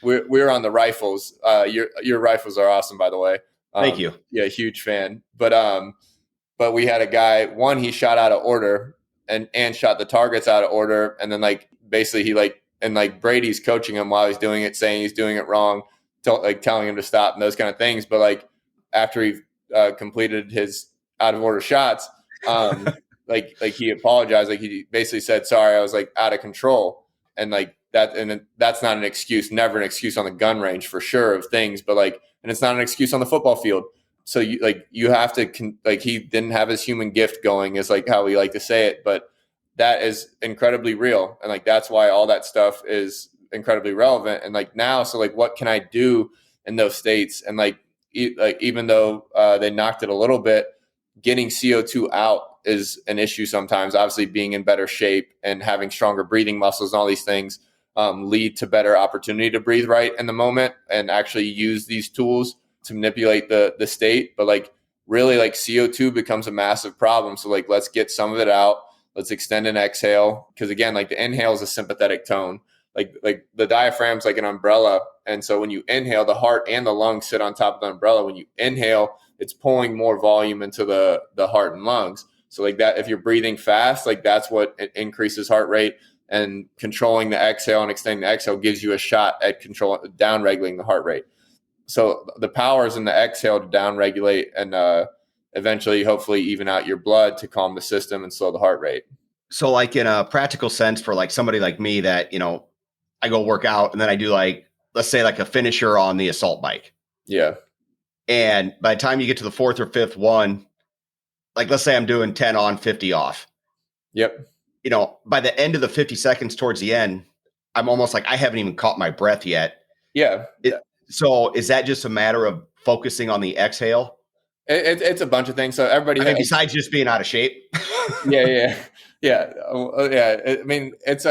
We're on the rifles. Your rifles are awesome, by the way. Thank you. Yeah. Huge fan. But we had a guy, he shot out of order and shot the targets out of order. And then like, basically he Brady's coaching him while he's doing it, saying he's doing it wrong, telling him to stop and those kind of things. But like after he completed his out of order shots, like he apologized. Like he basically said, sorry, I was like out of control. And like that, and that's not an excuse, never an excuse on the gun range for sure of things, but like, and it's not an excuse on the football field. So you have to, he didn't have his human gift going, is like how we like to say it, but that is incredibly real. And like, that's why all that stuff is incredibly relevant. And like now, so like, what can I do in those states? And like even though they knocked it a little bit, getting CO2 out is an issue sometimes. Obviously being in better shape and having stronger breathing muscles and all these things lead to better opportunity to breathe right in the moment and actually use these tools to manipulate the state. But like really like CO2 becomes a massive problem. So like, let's get some of it out. Let's extend an exhale. Cause again, like the inhale is a sympathetic tone, like the diaphragm's like an umbrella. And so when you inhale, the heart and the lungs sit on top of the umbrella. When you inhale, it's pulling more volume into the heart and lungs. So like that, if you're breathing fast, like that's what it increases heart rate, and controlling the exhale and extending the exhale gives you a shot at down regulating the heart rate. So the power is in the exhale to down regulate and eventually, hopefully even out your blood to calm the system and slow the heart rate. So like in a practical sense for like somebody like me that, you know, I go work out and then I do like, let's say like a finisher on the assault bike. Yeah. And by the time you get to the fourth or fifth one, like let's say I'm doing 10 on, 50 off. Yep. You know, by the end of the 50 seconds towards the end, I'm almost like I haven't even caught my breath yet. Yeah. So is that just a matter of focusing on the exhale? It's a bunch of things. So everybody, besides just being out of shape. Yeah. I mean, it's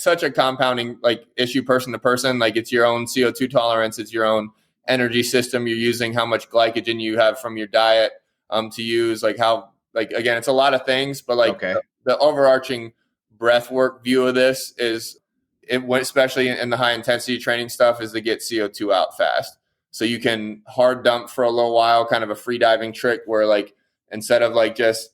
such a compounding like issue, person to person. Like it's your own CO2 tolerance. It's your own energy system you're using, how much glycogen you have from your diet to use, like how, like, again, it's a lot of things, but like the overarching breath work view of this is especially in the high intensity training stuff, is to get CO2 out fast. So you can hard dump for a little while, kind of a free diving trick where like, instead of like just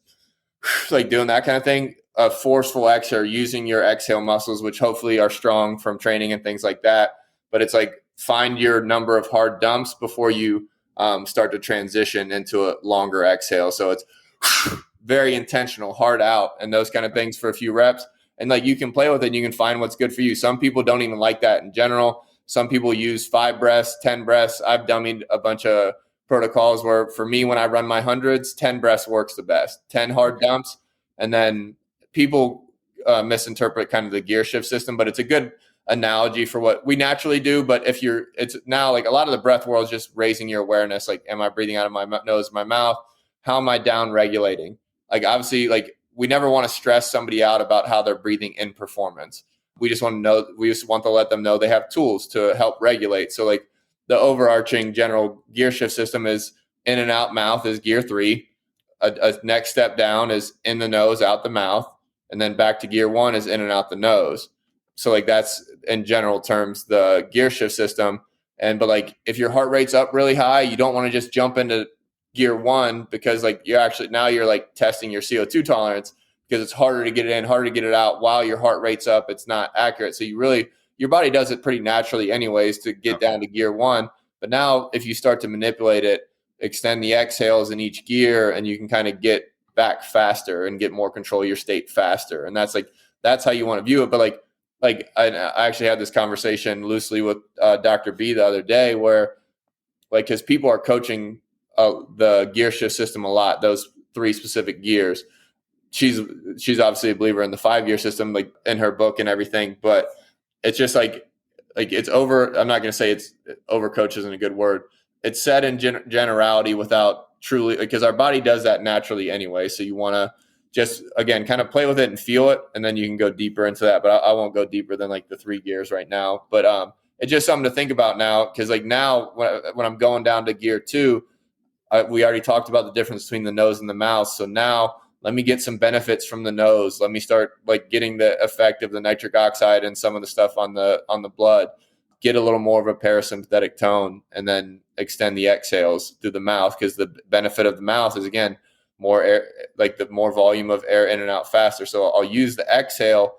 like doing that kind of thing, a forceful exhale, using your exhale muscles, which hopefully are strong from training and things like that. But it's like, find your number of hard dumps before you start to transition into a longer exhale. So it's very intentional, hard out, and those kind of things for a few reps. And like you can play with it and you can find what's good for you. Some people don't even like that in general. Some people use 5 breaths, 10 breaths. I've dummied a bunch of protocols where for me, when I run my hundreds, 10 breaths works the best, 10 hard dumps. And then people misinterpret kind of the gear shift system, but it's a good analogy for what we naturally do. But it's now like a lot of the breath world is just raising your awareness. Like, am I breathing out of my nose, my mouth? How am I down regulating? Like, obviously, like we never want to stress somebody out about how they're breathing in performance. We just want to know, we just want to let them know they have tools to help regulate. So like the overarching general gear shift system is in and out mouth is gear 3. a next step down is in the nose, out the mouth, and then back to gear 1 is in and out the nose. So like that's in general terms the gear shift system. But like if your heart rate's up really high, you don't want to just jump into gear 1 because like you're like testing your CO2 tolerance, because it's harder to get it in, harder to get it out while your heart rate's up. It's not accurate. So your body does it pretty naturally anyways to get down to gear 1. But now if you start to manipulate it, extend the exhales in each gear, and you can kind of get back faster and get more control of your state faster. And that's how you want to view it. But like I actually had this conversation loosely with Dr. B the other day where like, because people are coaching the gear shift system a lot, those 3 specific gears. She's obviously a believer in the 5-gear system, like in her book and everything, but it's just like it's over. I'm not going to say it's over coach isn't a good word. It's said in generality without truly, because our body does that naturally anyway. So you want to just, again, kind of play with it and feel it. And then you can go deeper into that, but I won't go deeper than like the 3 gears right now. But it's just something to think about now. Cause like now when I'm going down to gear 2, we already talked about the difference between the nose and the mouth. So now let me get some benefits from the nose. Let me start like getting the effect of the nitric oxide and some of the stuff on the blood, get a little more of a parasympathetic tone, and then extend the exhales through the mouth. Because the benefit of the mouth is, again, more air, like the more volume of air in and out faster. So I'll use the exhale,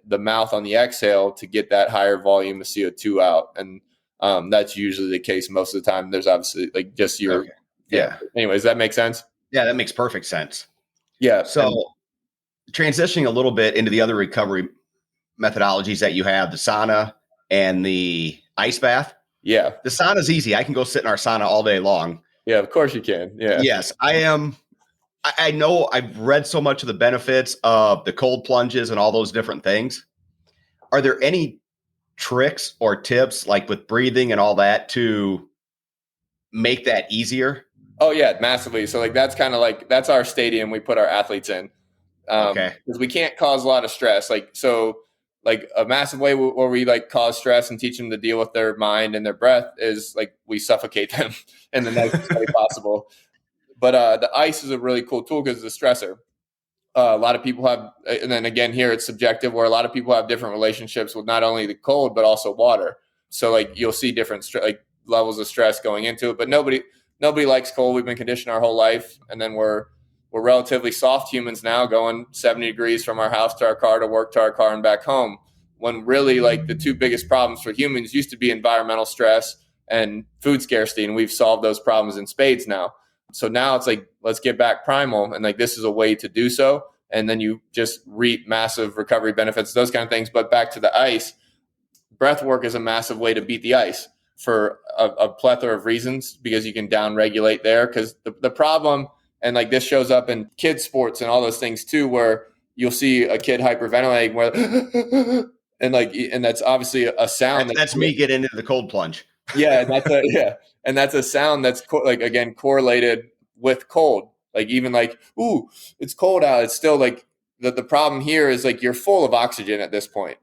the mouth on the exhale, to get that higher volume of CO2 out. And that's usually the case most of the time. There's obviously like just your, Okay. Yeah. Anyways, that makes sense. Yeah, that makes perfect sense. Yeah. So transitioning a little bit into the other recovery methodologies that you have, the sauna and the ice bath. Yeah. The sauna is easy. I can go sit in our sauna all day long. Yeah, of course you can. Yeah. Yes, I am. I know I've read so much of the benefits of the cold plunges and all those different things. Are there any tricks or tips like with breathing and all that to make that easier? Oh yeah, massively. So like that's kind of like that's our stadium we put our athletes in, because we can't cause a lot of stress. Like so, like a massive way where we like cause stress and teach them to deal with their mind and their breath is like we suffocate them in the nicest way possible. But the ice is a really cool tool because it's a stressor. A lot of people have, and then again here it's subjective, where a lot of people have different relationships with not only the cold but also water. So like you'll see different like levels of stress going into it, but nobody likes cold. We've been conditioned our whole life, and then we're relatively soft humans now, going 70 degrees from our house to our car to work to our car and back home, when really like the 2 biggest problems for humans used to be environmental stress and food scarcity, and we've solved those problems in spades now. So now it's like, let's get back primal, and like this is a way to do so, and then you just reap massive recovery benefits, those kind of things. But back to the ice, breath work is a massive way to beat the ice for a plethora of reasons, because you can down regulate there. Because the problem, and like this shows up in kids sports and all those things too, where you'll see a kid hyperventilating where and that's obviously a sound. That's me getting into the cold plunge. Yeah. And that's a sound that's like, again, correlated with cold. Like even like, ooh, it's cold out. It's still like the problem here is like, you're full of oxygen at this point.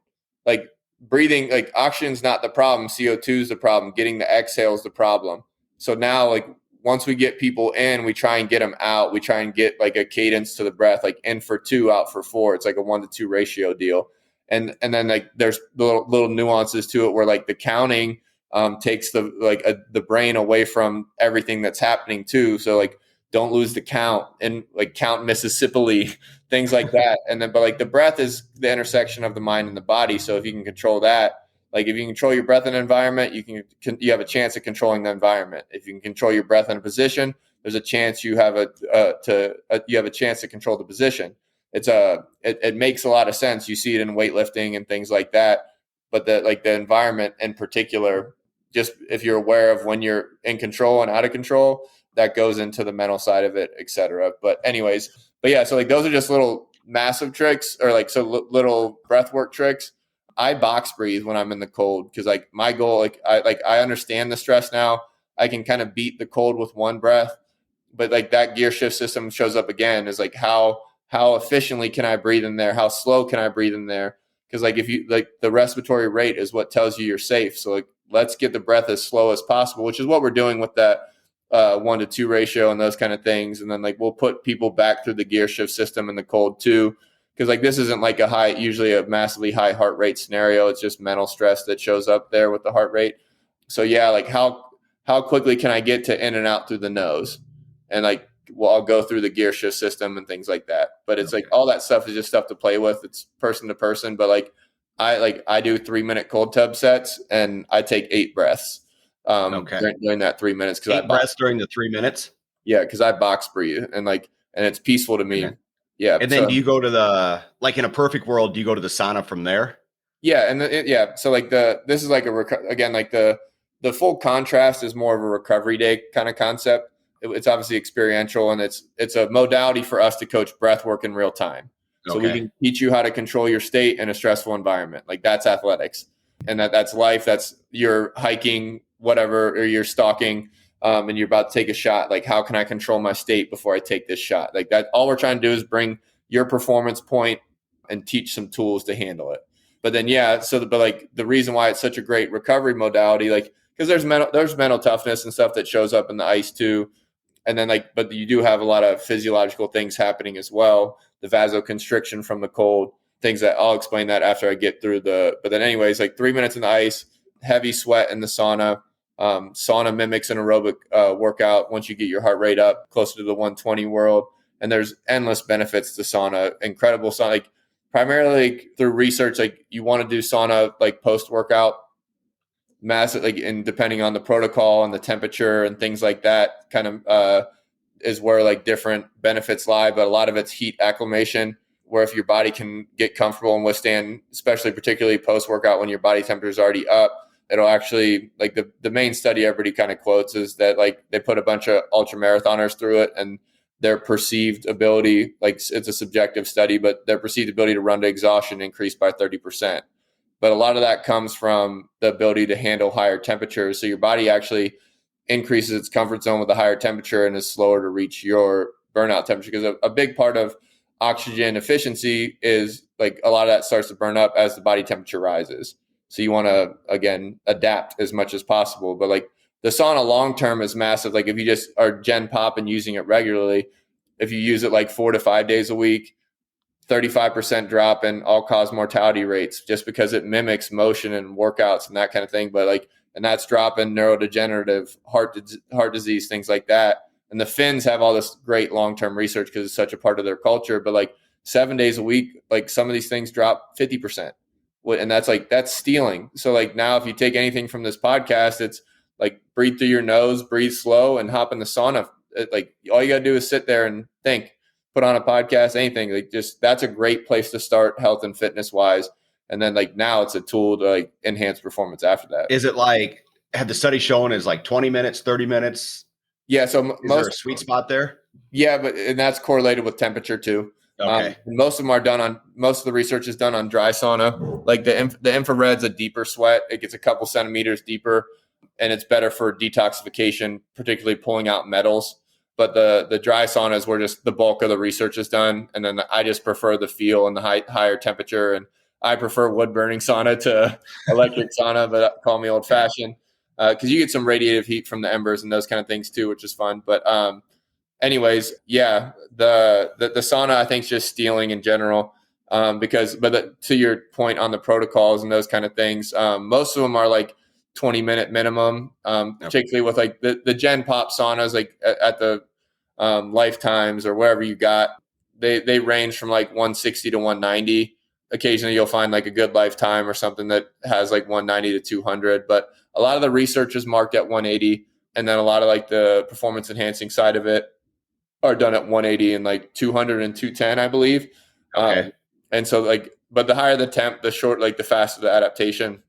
Like, breathing, like oxygen's not the problem. CO2 is the problem. Getting the exhale is the problem. So now, like once we get people in, we try and get them out. We try and get like a cadence to the breath, like in for 2, out for 4. It's like a 1-to-2 ratio deal. And then like there's little nuances to it where like the counting takes the brain away from everything that's happening too. So like don't lose the count, and like count Mississippi, things like that. And then, but like the breath is the intersection of the mind and the body. So if you can control that, like if you can control your breath in an environment, you have a chance of controlling the environment. If you can control your breath in a position, there's a chance you have a chance to control the position. It makes a lot of sense. You see it in weightlifting and things like that. But the environment in particular, just if you're aware of when you're in control and out of control, that goes into the mental side of it, et cetera. But yeah, so like those are just little massive tricks, or like little breath work tricks. I box breathe when I'm in the cold, because like my goal, I understand the stress now. I can kind of beat the cold with one breath, but like that gear shift system shows up again is like how efficiently can I breathe in there? How slow can I breathe in there? Because like if you like the respiratory rate is what tells you you're safe. So like let's get the breath as slow as possible, which is what we're doing with that 1-to-2 ratio and those kind of things. And then like we'll put people back through the gear shift system in the cold too. Because like this isn't like usually a massively high heart rate scenario. It's just mental stress that shows up there with the heart rate. So yeah, like how quickly can I get to in and out through the nose? And like, well, I'll go through the gear shift system and things like that. But it's like all that stuff is just stuff to play with. It's person to person. But like I do 3-minute cold tub sets and I take 8 breaths during that 3 minutes. 8 breaths during the 3 minutes? Yeah, because I box breathe and it's peaceful to me. Okay. Yeah. And then do you go to in a perfect world, do you go to the sauna from there? Yeah. And so like this is like the full contrast is more of a recovery day kind of concept. It's obviously experiential and it's a modality for us to coach breath work in real time. So we can teach you how to control your state in a stressful environment. Like that's athletics and that's life. That's you're hiking, whatever, or you're stalking and you're about to take a shot. Like how can I control my state before I take this shot? Like that, all we're trying to do is bring your performance point and teach some tools to handle it. But then, but like the reason why it's such a great recovery modality, like, because there's mental toughness and stuff that shows up in the ice too. And then but you do have a lot of physiological things happening as well. The vasoconstriction from the cold, things that I'll explain that after I get through but then anyways, like 3 minutes in the ice, heavy sweat in the sauna. Sauna mimics an aerobic workout once you get your heart rate up closer to the 120 world. And there's endless benefits to sauna, incredible sauna, like primarily through research, like you want to do sauna, like post-workout, massive, like, and depending on the protocol and the temperature and things like that kind of is where like different benefits lie. But a lot of it's heat acclimation, where if your body can get comfortable and withstand, especially particularly post-workout when your body temperature is already up, it'll actually, like the main study everybody kind of quotes is that like they put a bunch of ultra marathoners through it and their perceived ability, like it's a subjective study, but their perceived ability to run to exhaustion increased by 30%. But a lot of that comes from the ability to handle higher temperatures. So your body actually increases its comfort zone with a higher temperature and is slower to reach your burnout temperature. Because a big part of oxygen efficiency is like a lot of that starts to burn up as the body temperature rises. So you want to, again, adapt as much as possible. But like the sauna long-term is massive. Like if you just are gen pop and using it regularly, if you use it like 4 to 5 days a week, 35% drop in all-cause mortality rates just because it mimics motion and workouts and that kind of thing. But like, and that's dropping neurodegenerative heart disease, things like that. And the Finns have all this great long-term research because it's such a part of their culture. But like 7 days a week, like some of these things drop 50%. And that's stealing. So like now if you take anything from this podcast, it's like breathe through your nose, breathe slow, and hop in the sauna. Like all you got to do is sit there and think. Put on a podcast, anything, like just that's a great place to start health and fitness wise. And then like now it's a tool to like enhance performance after that. Is it like, have the study shown is like 20 minutes, 30 minutes? Yeah. So is there a sweet spot there? Yeah, and that's correlated with temperature too. Okay. Most of the research is done on dry sauna. Like the infrared's a deeper sweat. It gets a couple centimeters deeper and it's better for detoxification, particularly pulling out metals. But the dry sauna is where just the bulk of the research is done. And then I just prefer the feel and the higher temperature. And I prefer wood burning sauna to electric sauna, but call me old fashioned because you get some radiative heat from the embers and those kind of things too, which is fun. But anyways, yeah, the sauna I think is just stealing in general to your point on the protocols and those kind of things, most of them are like 20-minute minimum, particularly with like the Gen Pop saunas, like at the Lifetimes or wherever you got, they range from like 160 to 190. Occasionally you'll find like a good Lifetime or something that has like 190 to 200, but a lot of the research is marked at 180. And then a lot of like the performance enhancing side of it are done at 180 and like 200 and 210, I believe. Okay. And so like, but the higher the temp, the short, like the faster the adaptation.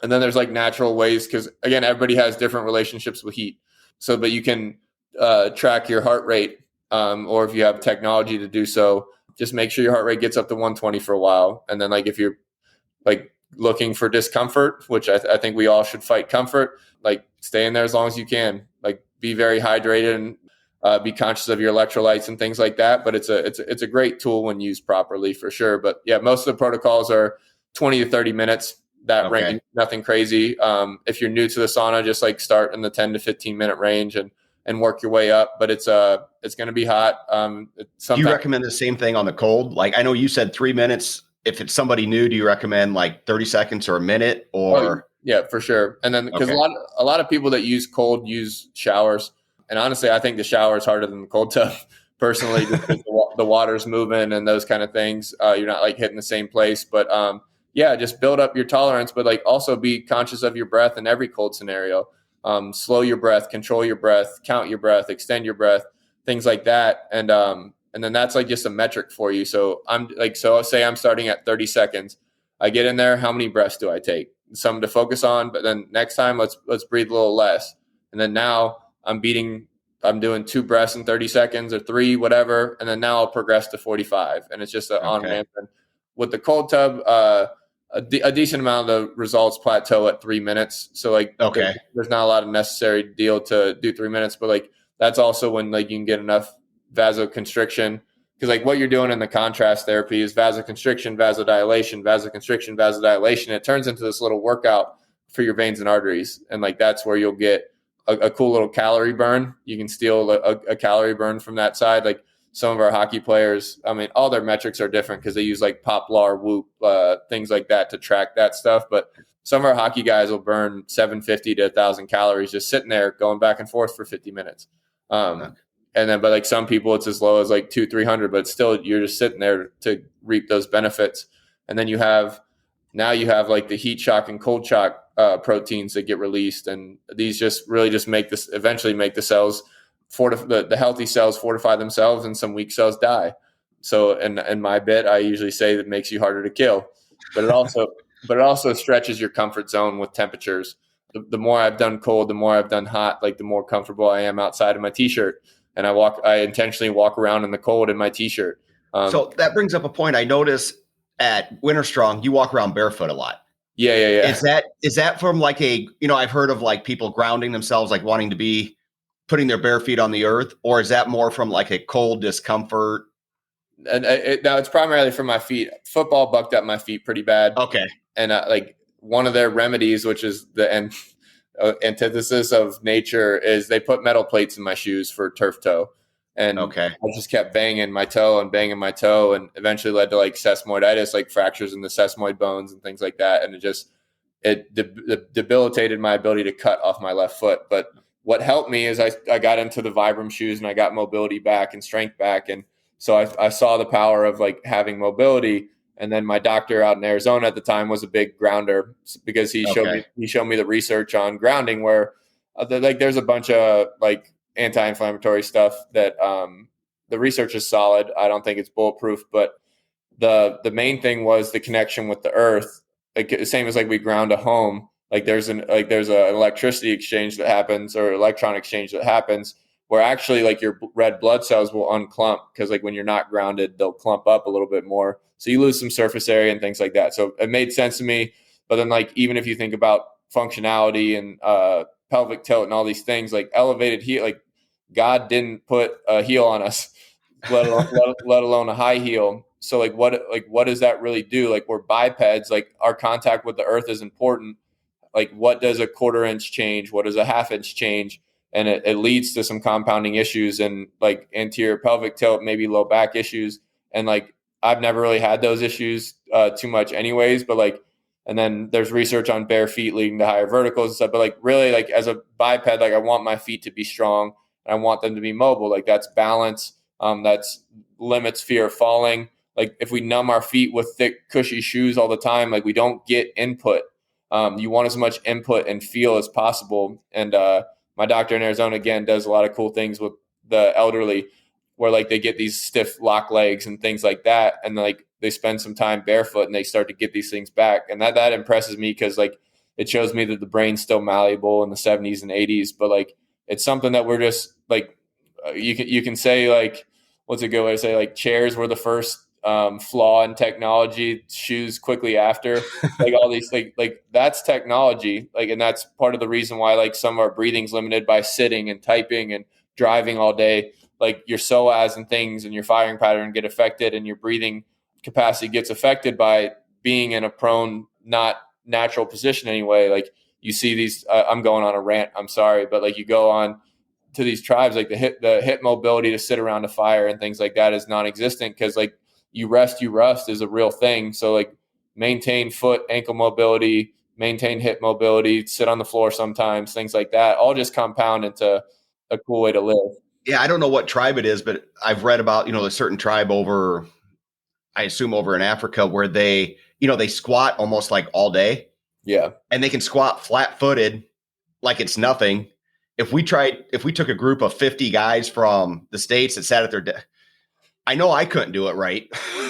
And then there's like natural ways, because again, everybody has different relationships with heat. So, but you can track your heart rate, or if you have technology to do so, just make sure your heart rate gets up to 120 for a while. And then like if you're like looking for discomfort, which I think we all should fight comfort, like stay in there as long as you can. Like be very hydrated and be conscious of your electrolytes and things like that. But it's a great tool when used properly for sure. But yeah, most of the protocols are 20 to 30 minutes. That range, nothing crazy. If you're new to the sauna, just like start in the 10 to 15 minute range and and work your way up. But it's going to be hot. Do you recommend the same thing on the cold? Like, I know you said 3 minutes. If it's somebody new, do you recommend like 30 seconds or a minute or? Yeah, for sure. And then because a lot of people that use cold use showers. And honestly, I think the shower is harder than the cold tub personally, just because the water's moving and those kind of things. You're not like hitting the same place, but just build up your tolerance, but like also be conscious of your breath in every cold scenario. Slow your breath, control your breath, count your breath, extend your breath, things like that. And then that's like just a metric for you. So say I'm starting at 30 seconds. I get in there. How many breaths do I take? Some to focus on, but then next time let's breathe a little less. And then now I'm doing 2 breaths in 30 seconds or 3, whatever. And then now I'll progress to 45. And it's just an on-ramp. And with the cold tub, a decent amount of the results plateau at 3 minutes. So there's not a lot of necessary deal to do 3 minutes, but like, that's also when like you can get enough vasoconstriction. Because like what you're doing in the contrast therapy is vasoconstriction, vasodilation, vasoconstriction, vasodilation. It turns into this little workout for your veins and arteries. And like, that's where you'll get a cool little calorie burn. You can steal a calorie burn from that side. Like some of our hockey players, I mean, all their metrics are different because they use like Poplar, Whoop, things like that to track that stuff. But some of our hockey guys will burn 750 to 1,000 calories just sitting there going back and forth for 50 minutes. But like some people, it's as low as like 200-300, but still you're just sitting there to reap those benefits. And then you have like the heat shock and cold shock proteins that get released. And these eventually make the cells, the healthy cells fortify themselves and some weak cells die. So in my bit, I usually say that makes you harder to kill, but it also stretches your comfort zone with temperatures. The more I've done cold, the more I've done hot, like the more comfortable I am outside of my t-shirt. And I intentionally walk around in the cold in my t-shirt. So that brings up a point. I notice at Winter Strong, you walk around barefoot a lot. Yeah. Is that from like I've heard of like people grounding themselves, like wanting to be putting their bare feet on the earth, or is that more from like a cold discomfort? And now it's primarily for my feet. Football bucked up my feet pretty bad. Okay. And like one of their remedies, which is the antithesis of nature, is they put metal plates in my shoes for turf toe. And I just kept banging my toe, and eventually led to like sesamoiditis, like fractures in the sesamoid bones and things like that. And it debilitated my ability to cut off my left foot. But what helped me is I got into the Vibram shoes and I got mobility back and strength back. And so I saw the power of like having mobility. And then my doctor out in Arizona at the time was a big grounder because he showed me the research on grounding where there's a bunch of like anti-inflammatory stuff that the research is solid. I don't think it's bulletproof, but the main thing was the connection with the earth. Like the same as like we ground a home. Like there's an electricity exchange that happens or electron exchange that happens where actually like your red blood cells will unclump because like when you're not grounded, they'll clump up a little bit more. So you lose some surface area and things like that. So it made sense to me. But then like, even if you think about functionality and pelvic tilt and all these things, like elevated heel, like God didn't put a heel on us, let alone a high heel. So like what does that really do? Like we're bipeds, like our contact with the earth is important. Like what does a 1/4 inch change? What does a 1/2 inch change? And it leads to some compounding issues and like anterior pelvic tilt, maybe low back issues. And like, I've never really had those issues too much anyways, but like, and then there's research on bare feet leading to higher verticals and stuff. But like really like as a biped, like I want my feet to be strong and I want them to be mobile. Like that's balance. That's limits fear of falling. Like if we numb our feet with thick, cushy shoes all the time, like we don't get input. You want as much input and feel as possible. And my doctor in Arizona, again, does a lot of cool things with the elderly where like they get these stiff lock legs and things like that. And like they spend some time barefoot and they start to get these things back. And that impresses me because like it shows me that the brain's still malleable in the 70s and 80s. But like it's something that we're just like, you can say like, what's a good way to say, like chairs were the first flaw in technology, shoes quickly after, like all these like that's technology, like, and that's part of the reason why like some of our breathing's limited by sitting and typing and driving all day. Like your psoas and things and your firing pattern get affected and your breathing capacity gets affected by being in a prone, not natural position anyway. Like you see these, I'm going on a rant, I'm sorry, but like you go on to these tribes, like the hip mobility to sit around a fire and things like that is non-existent, because like you rust is a real thing. So like maintain foot, ankle mobility, maintain hip mobility, sit on the floor sometimes, things like that, all just compound into a cool way to live. Yeah, I don't know what tribe it is, but I've read about, a certain tribe over, I assume over in Africa, where they squat almost like all day. Yeah. And they can squat flat-footed like it's nothing. If we took a group of 50 guys from the States that sat at their desk, I know I couldn't do it right.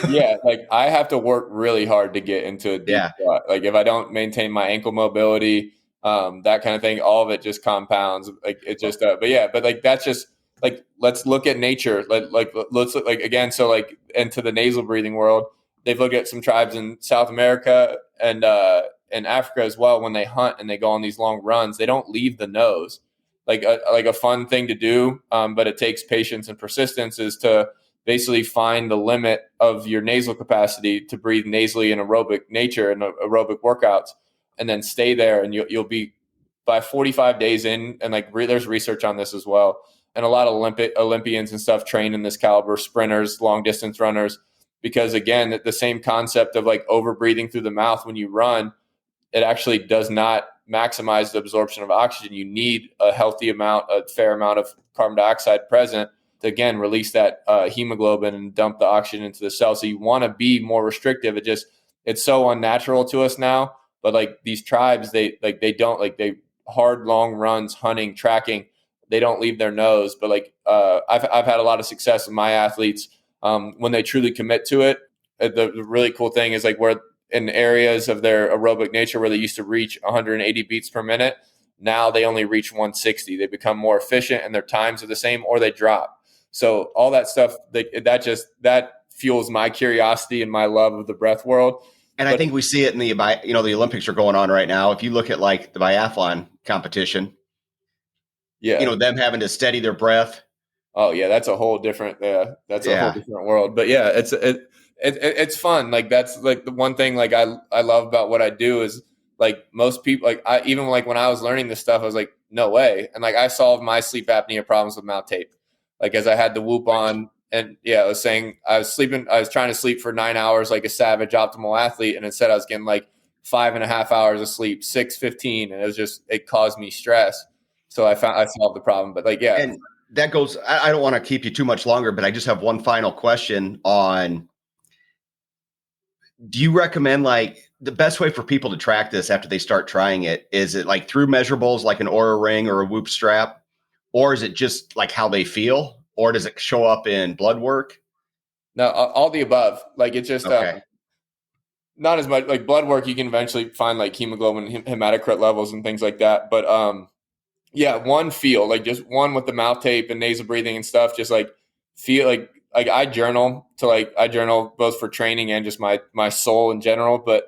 Yeah, like I have to work really hard to get into a deep squat. Like if I don't maintain my ankle mobility, that kind of thing, all of it just compounds. Like it just, but like that's just like, let's look at nature. Let's look like again. So like into the nasal breathing world, they've looked at some tribes in South America and in Africa as well. When they hunt and they go on these long runs, they don't leave the nose. Like a fun thing to do, but it takes patience and persistence, is to basically find the limit of your nasal capacity to breathe nasally in aerobic nature and aerobic workouts, and then stay there. And you'll be by 45 days in, and like there's research on this as well. And a lot of Olympians and stuff train in this caliber, sprinters, long distance runners, because again, the same concept of like over breathing through the mouth when you run, it actually does not maximize the absorption of oxygen. You need a fair amount of carbon dioxide present to, again, release that hemoglobin and dump the oxygen into the cell. So you want to be more restrictive. It's so unnatural to us now. But like these tribes, they hard long runs, hunting, tracking, they don't leave their nose. But like I've had a lot of success with my athletes when they truly commit to it. The really cool thing is like where in areas of their aerobic nature where they used to reach 180 beats per minute, now they only reach 160. They become more efficient and their times are the same, or they drop. So all that stuff, that fuels my curiosity and my love of the breath world. And I think we see it in the Olympics are going on right now. If you look at like the biathlon competition, them having to steady their breath. Oh yeah, that's a whole different whole different world. But yeah, it's fun. Like that's like the one thing like I love about what I do is like most people, like even like when I was learning this stuff, I was like, no way. And like I solved my sleep apnea problems with mouth tape. Like as I had the Whoop on, and I was saying I was trying to sleep for 9 hours like a savage optimal athlete, and instead I was getting like 5.5 hours of sleep, 6:15, and it caused me stress. So I solved the problem. But like and that goes. I don't want to keep you too much longer, but I just have one final question on. Do you recommend like the best way for people to track this after they start trying it? Is it like through measurables like an Oura ring or a Whoop strap, or is it just like how they feel, or does it show up in blood work? No, all the above. Like it's just not as much like blood work. You can eventually find like hemoglobin, hematocrit levels, and things like that. But one feel like just one with the mouth tape and nasal breathing and stuff. Just like feel like I journal both for training and just my soul in general. But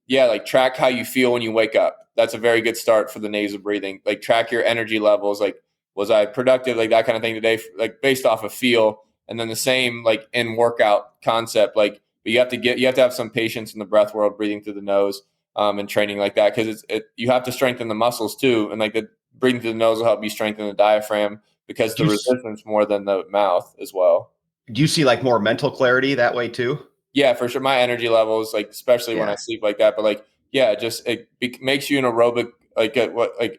like track how you feel when you wake up. That's a very good start for the nasal breathing. Like track your energy levels. Like, was I productive? Like that kind of thing today, like based off of feel. And then the same like in workout concept, like, but you have to have some patience in the breath world, breathing through the nose and training like that. Cause you have to strengthen the muscles too. And like the breathing through the nose will help you strengthen the diaphragm, because the resistance more than the mouth as well. Do you see like more mental clarity that way too? Yeah, for sure. My energy levels, like, especially when I sleep like that, but like, yeah, it makes you an aerobic,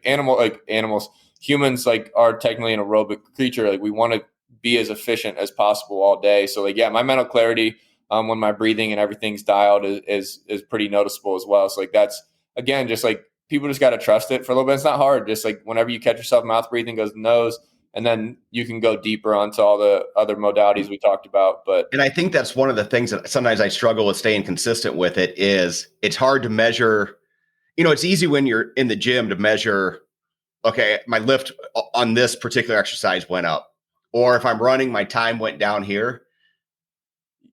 animals, humans like are technically an aerobic creature. Like we want to be as efficient as possible all day. So like, yeah, my mental clarity when my breathing and everything's dialed is pretty noticeable as well. So like, that's again, just like people just got to trust it for a little bit. It's not hard. Just like whenever you catch yourself mouth breathing, goes nose, and then you can go deeper onto all the other modalities we talked about. And I think that's one of the things that sometimes I struggle with staying consistent with it is it's hard to measure. It's easy when you're in the gym to measure, okay, my lift on this particular exercise went up, or if I'm running, my time went down here.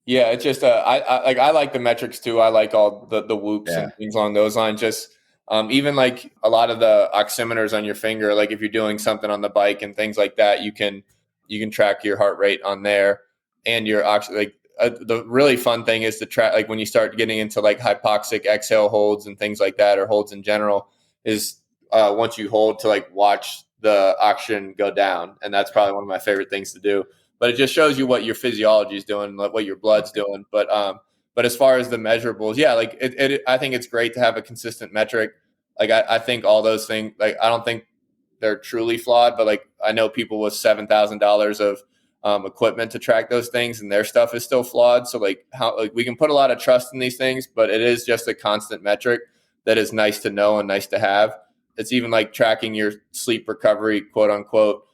Yeah, it's just I like the metrics too. I like all the whoops and things along those lines. Just even like a lot of the oximeters on your finger, like if you're doing something on the bike and things like that, you can track your heart rate on there, and your the really fun thing is to track, like when you start getting into like hypoxic exhale holds and things like that, or holds in general, is once you hold to like watch the oxygen go down. And that's probably one of my favorite things to do. But it just shows you what your physiology is doing, what your blood's doing. But as far as the measurables, yeah, like I think it's great to have a consistent metric. Like I think all those things, like I don't think they're truly flawed, but like I know people with $7,000 of equipment to track those things, and their stuff is still flawed. So like we can put a lot of trust in these things, but it is just a constant metric that is nice to know and nice to have. It's even like tracking your sleep recovery, quote unquote.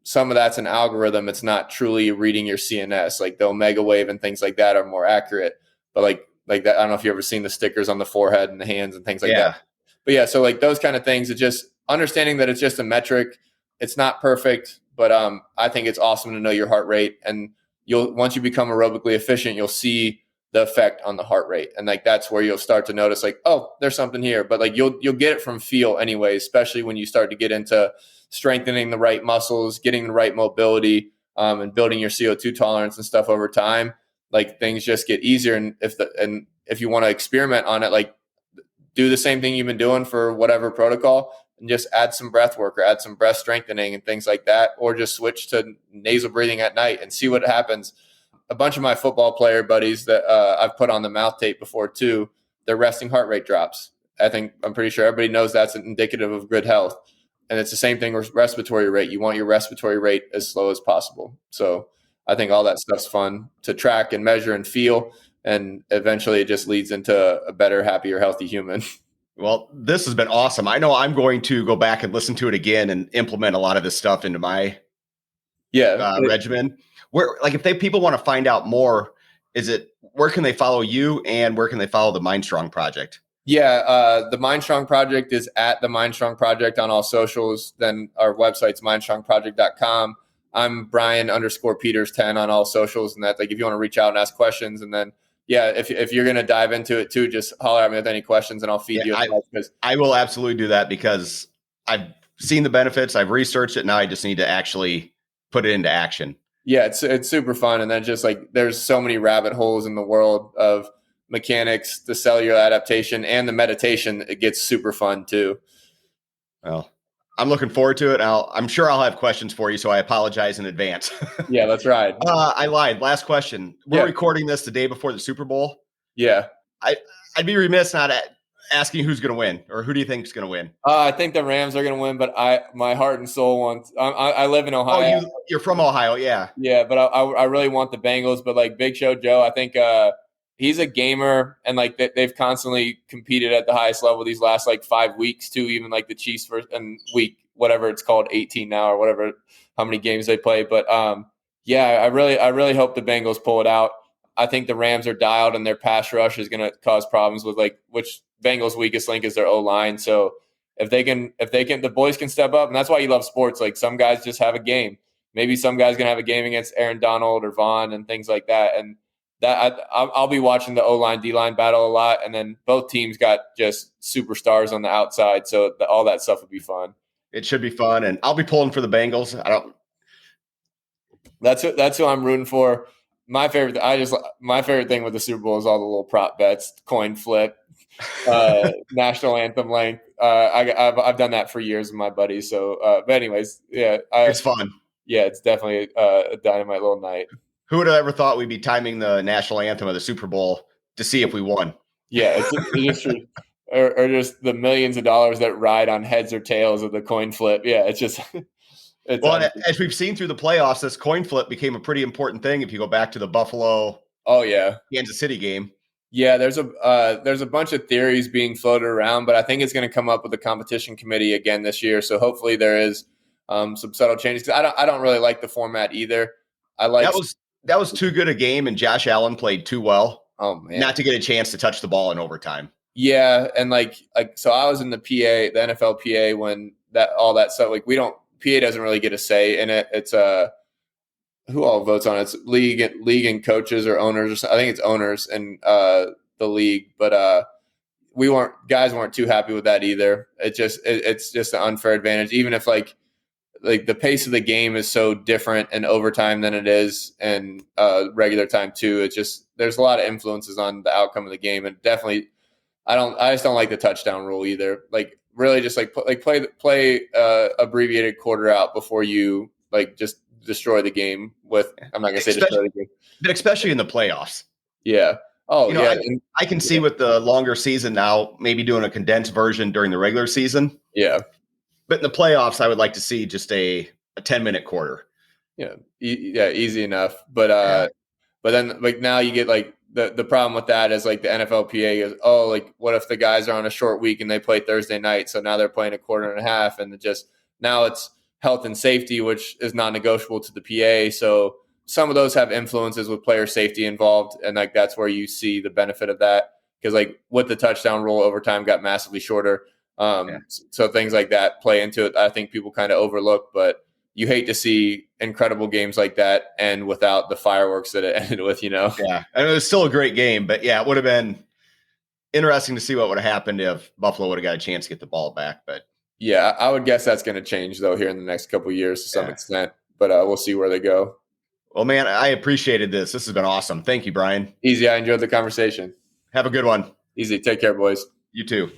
Some of that's an algorithm. It's not truly reading your CNS. Like the omega wave and things like that are more accurate. But like that, I don't know if you've ever seen the stickers on the forehead and the hands and things like that. But yeah, so like those kind of things, it's just understanding that it's just a metric. It's not perfect, but I think it's awesome to know your heart rate. And once you become aerobically efficient, you'll see the effect on the heart rate. And like that's where you'll start to notice like, oh, there's something here. But like you'll get it from feel anyway, especially when you start to get into strengthening the right muscles, getting the right mobility, and building your CO2 tolerance and stuff over time. Like things just get easier. And if you want to experiment on it, like do the same thing you've been doing for whatever protocol and just add some breath work or add some breath strengthening and things like that, or just switch to nasal breathing at night and see what happens. A bunch of my football player buddies that I've put on the mouth tape before too, their resting heart rate drops. I'm pretty sure everybody knows that's indicative of good health. And it's the same thing with respiratory rate. You want your respiratory rate as slow as possible. So I think all that stuff's fun to track and measure and feel. And eventually it just leads into a better, happier, healthy human. Well, this has been awesome. I know I'm going to go back and listen to it again and implement a lot of this stuff into my regimen. Where, like, if people want to find out more, where can they follow you and where can they follow the Mindstrong Project? Yeah, the Mindstrong Project is at the Mindstrong Project on all socials. Then our website's mindstrongproject.com. I'm Brian_Peters10 on all socials, and that, like, if you want to reach out and ask questions, and then yeah, if you're going to dive into it too, just holler at me with any questions and I'll feed you. I will absolutely do that because I've seen the benefits. I've researched it. Now I just need to actually put it into action. Yeah, it's super fun. And then just like there's so many rabbit holes in the world of mechanics, the cellular adaptation, and the meditation. It gets super fun too. Well, I'm looking forward to it. I'm sure I'll have questions for you, so I apologize in advance. Yeah, that's right. I lied. Last question. We're recording this the day before the Super Bowl. Yeah. I'd be remiss not asking who's going to win, or who do you think is going to win? I think the Rams are going to win, but my heart and soul wants. I live in Ohio. Oh, you're from Ohio, yeah. Yeah, but I really want the Bengals. But like Big Show Joe, I think he's a gamer, and like they've constantly competed at the highest level these last like 5 weeks too. Even like the Chiefs and week whatever it's called 18 now or whatever how many games they play. But yeah, I really hope the Bengals pull it out. I think the Rams are dialed, and their pass rush is going to cause problems with which Bengals' weakest link is their O-line. So if they can, the boys can step up, and that's why you love sports. Like some guys just have a game. Maybe some guys going to have a game against Aaron Donald or Vaughn and things like that. And that I'll be watching the O-line, D-line battle a lot. And then both teams got just superstars on the outside. So all that stuff would be fun. It should be fun. And I'll be pulling for the Bengals. That's who I'm rooting for. My favorite thing with the Super Bowl is all the little prop bets, coin flip, national anthem length. I've done that for years with my buddies. So, but anyways, yeah, it's fun. Yeah, it's definitely a dynamite little night. Who would have ever thought we'd be timing the national anthem of the Super Bowl to see if we won? Yeah, it's just or just the millions of dollars that ride on heads or tails of the coin flip. Yeah, it's just. As we've seen through the playoffs, this coin flip became a pretty important thing. If you go back to the Buffalo, Kansas City game. Yeah, there's a bunch of theories being floated around, but I think it's going to come up with the competition committee again this year. So hopefully there is some subtle changes. Because I don't really like the format either. That was too good a game, and Josh Allen played too well. Oh man, not to get a chance to touch the ball in overtime. Yeah, and so I was in the NFL PA when all that stuff. Like PA doesn't really get a say in it. It's who all votes on it? It's league and coaches or owners or something. I think it's owners and the league, but guys weren't too happy with that either. It's just an unfair advantage, even if like the pace of the game is so different in overtime than it is in regular time too. It's just there's a lot of influences on the outcome of the game, and definitely I just don't like the touchdown rule either. Like really just play abbreviated quarter out before you just destroy the game with. I'm not gonna say destroy the game, but especially in the playoffs. Yeah. Oh, yeah. I can see with the longer season now, maybe doing a condensed version during the regular season. Yeah. But in the playoffs, I would like to see just a 10-minute quarter. Yeah. Easy enough. But then now you get the problem with that is the NFLPA is, what if the guys are on a short week and they play Thursday night? So now they're playing a quarter and a half, and now it's health and safety, which is non-negotiable to the PA. So some of those have influences with player safety involved. And that's where you see the benefit of that. Because with the touchdown rule, overtime got massively shorter. So things like that play into it. I think people kind of overlook, but you hate to see incredible games like that end without the fireworks that it ended with, Yeah. And it was still a great game, but yeah, it would have been interesting to see what would have happened if Buffalo would have got a chance to get the ball back. But yeah, I would guess that's going to change though here in the next couple of years to some extent, but we'll see where they go. Well, man, I appreciated this. This has been awesome. Thank you, Brian. Easy. I enjoyed the conversation. Have a good one. Easy. Take care, boys. You too.